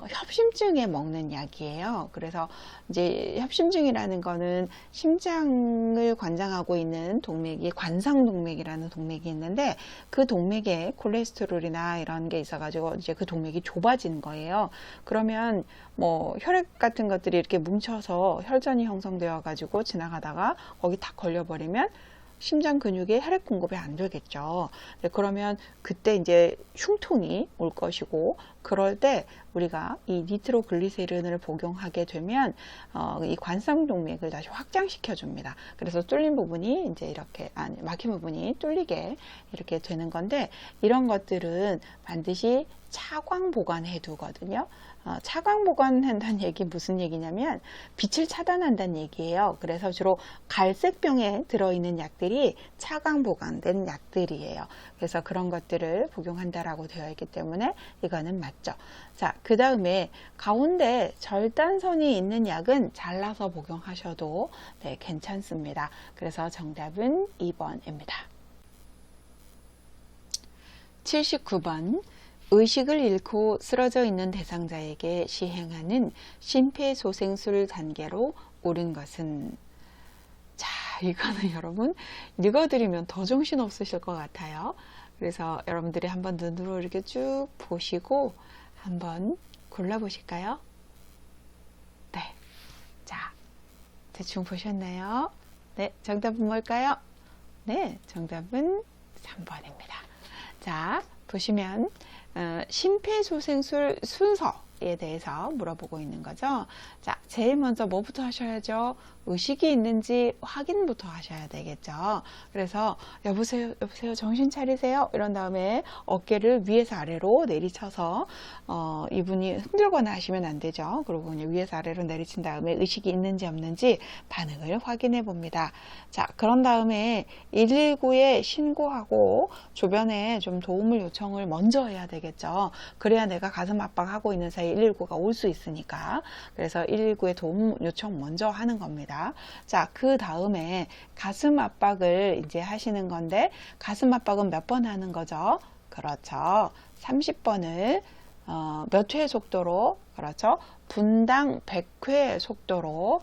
협심증에 먹는 약이에요. 그래서 이제 협심증이라는 거는 심장을 관장하고 있는 동맥이 관상동맥이라는 동맥이 있는데 그 동맥에 콜레스테롤이나 이런 게 있어가지고 이제 그 동맥이 좁아진 거예요. 그러면 뭐 혈액 같은 것들이 이렇게 뭉쳐서 혈전이 형성되어 가지고 지나가다가 거기 탁 걸려버리면 심장 근육에 혈액 공급이 안 되겠죠. 네, 그러면 그때 이제 흉통이 올 것이고, 그럴 때 우리가 이 니트로글리세린을 복용하게 되면 이 관상동맥을 다시 확장시켜 줍니다. 그래서 뚫린 부분이 이제 이렇게 막힌 부분이 뚫리게 이렇게 되는 건데, 이런 것들은 반드시 차광 보관해 두거든요. 차광 보관한다는 얘기 무슨 얘기냐면 빛을 차단한다는 얘기예요. 그래서 주로 갈색 병에 들어있는 약들이 차광 보관된 약들이에요. 그래서 그런 것들을 복용한다라고 되어 있기 때문에 이거는 맞죠. 자, 그 다음에 가운데 절단선이 있는 약은 잘라서 복용하셔도 네, 괜찮습니다. 그래서 정답은 2번입니다. 79번 의식을 잃고 쓰러져 있는 대상자에게 시행하는 심폐소생술 단계로 옳은 것은? 자, 이거는 여러분 읽어드리면 더 정신 없으실 것 같아요. 그래서 여러분들이 한번 눈으로 이렇게 쭉 보시고 한번 골라보실까요? 네, 자, 대충 보셨나요? 네, 정답은 뭘까요? 네, 정답은 3번입니다. 자, 보시면 심폐소생술 순서에 대해서 물어보고 있는 거죠. 자, 제일 먼저 뭐부터 하셔야죠? 의식이 있는지 확인부터 하셔야 되겠죠. 그래서 여보세요, 여보세요, 정신 차리세요. 이런 다음에 어깨를 위에서 아래로 내리쳐서 이분이 흔들거나 하시면 안 되죠. 그리고 그냥 위에서 아래로 내리친 다음에 의식이 있는지 없는지 반응을 확인해 봅니다. 자, 그런 다음에 119에 신고하고 주변에 좀 도움을 요청을 먼저 해야 되겠죠. 그래야 내가 가슴 압박하고 있는 사이에 119가 올 수 있으니까. 그래서 119에 도움 요청 먼저 하는 겁니다. 자, 그 다음에 가슴 압박을 이제 하시는 건데, 가슴 압박은 몇 번 하는 거죠? 그렇죠. 30번을 몇 회 속도로, 그렇죠? 분당 100회 속도로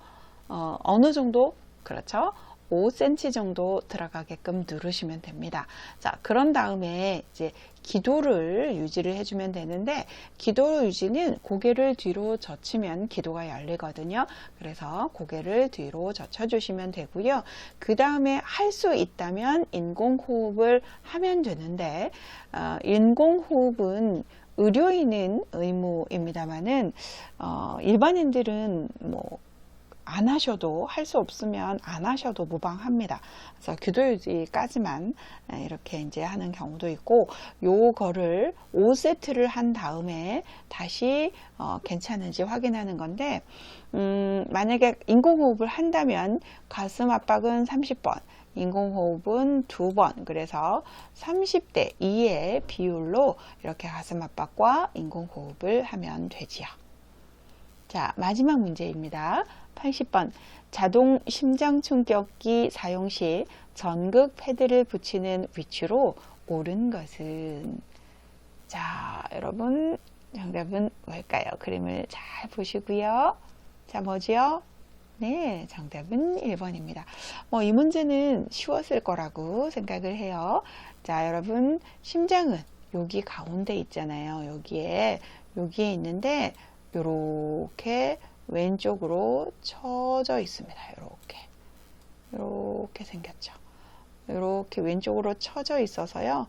어느 정도, 그렇죠? 5cm 정도 들어가게끔 누르시면 됩니다. 자, 그런 다음에 이제 기도를 유지를 해주면 되는데, 기도 유지는 고개를 뒤로 젖히면 기도가 열리거든요. 그래서 고개를 뒤로 젖혀주시면 되고요. 그 다음에 할 수 있다면 인공호흡을 하면 되는데, 인공호흡은 의료인은 의무입니다만은 일반인들은 뭐 안 하셔도, 할 수 없으면 안 하셔도 무방합니다. 그래서 기도 유지까지만 이렇게 이제 하는 경우도 있고, 요거를 5세트를 한 다음에 다시 괜찮은지 확인하는 건데, 만약에 인공호흡을 한다면 가슴 압박은 30번, 인공호흡은 2번, 그래서 30대 2의 비율로 이렇게 가슴 압박과 인공호흡을 하면 되지요. 자, 마지막 문제입니다. 80번 자동 심장충격기 사용 시 전극 패드를 붙이는 위치로 옳은 것은? 자, 여러분 정답은 뭘까요? 그림을 잘 보시고요. 자, 뭐지요? 네, 정답은 1번입니다. 이 문제는 쉬웠을 거라고 생각을 해요. 자, 여러분 심장은 여기 가운데 있잖아요. 여기에 있는데 요렇게 왼쪽으로 처져 있습니다. 이렇게 생겼죠. 이렇게 왼쪽으로 처져 있어서요.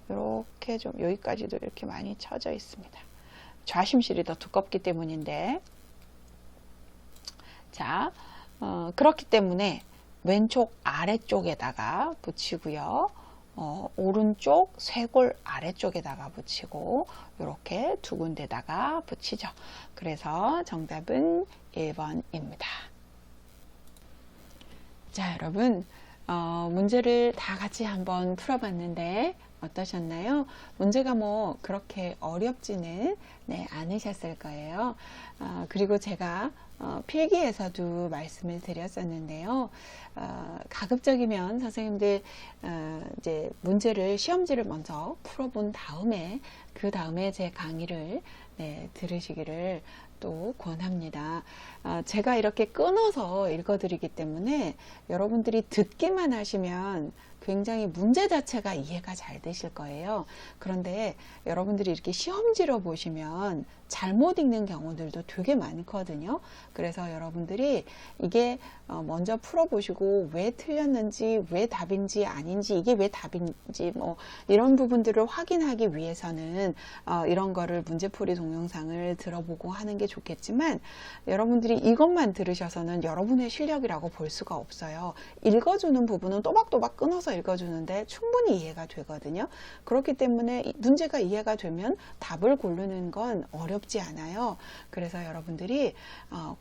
이렇게 좀 여기까지도 이렇게 많이 처져 있습니다. 좌심실이 더 두껍기 때문인데, 자, 그렇기 때문에 왼쪽 아래쪽에다가 붙이고요. 오른쪽 쇄골 아래쪽에다가 붙이고 이렇게 두 군데다가 붙이죠. 그래서 정답은 1번입니다. 자, 여러분 문제를 다 같이 한번 풀어봤는데 어떠셨나요? 문제가 뭐 그렇게 어렵지는 않으셨을 거예요. 그리고 제가 필기에서도 말씀을 드렸었는데요. 가급적이면 선생님들 이제 문제를 시험지를 먼저 풀어본 다음에 그 다음에 제 강의를 들으시기를 또 권합니다. 제가 이렇게 끊어서 읽어드리기 때문에 여러분들이 듣기만 하시면 굉장히 문제 자체가 이해가 잘 되실 거예요. 그런데 여러분들이 이렇게 시험지로 보시면 잘못 읽는 경우들도 되게 많거든요. 그래서 여러분들이 이게 먼저 풀어보시고 왜 틀렸는지, 왜 답인지 아닌지, 이게 왜 답인지 뭐 이런 부분들을 확인하기 위해서는 이런 거를 문제풀이 동영상을 들어보고 하는 게 좋겠지만 여러분들이 이것만 들으셔서는 여러분의 실력이라고 볼 수가 없어요. 읽어주는 부분은 또박또박 끊어서 읽어주는데 충분히 이해가 되거든요. 그렇기 때문에 문제가 이해가 되면 답을 고르는 건 어렵지 않아요. 그래서 여러분들이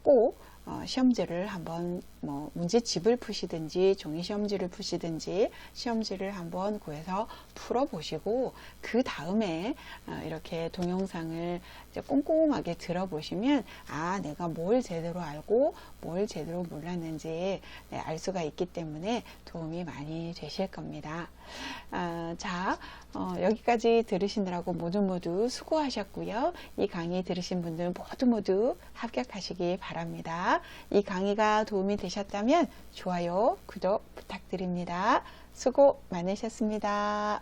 꼭 시험지를 한번 뭐 문제집을 푸시든지 종이 시험지를 푸시든지 시험지를 한번 구해서 풀어보시고 그 다음에 이렇게 동영상을 이제 꼼꼼하게 들어보시면 내가 뭘 제대로 알고 뭘 제대로 몰랐는지 알 수가 있기 때문에 도움이 많이 되실 겁니다. 자, 여기까지 들으시느라고 모두 수고하셨고요. 이 강의 들으신 분들 모두 합격하시기 바랍니다. 이 강의가 도움이 되셨다면 좋아요, 구독 부탁드립니다. 수고 많으셨습니다.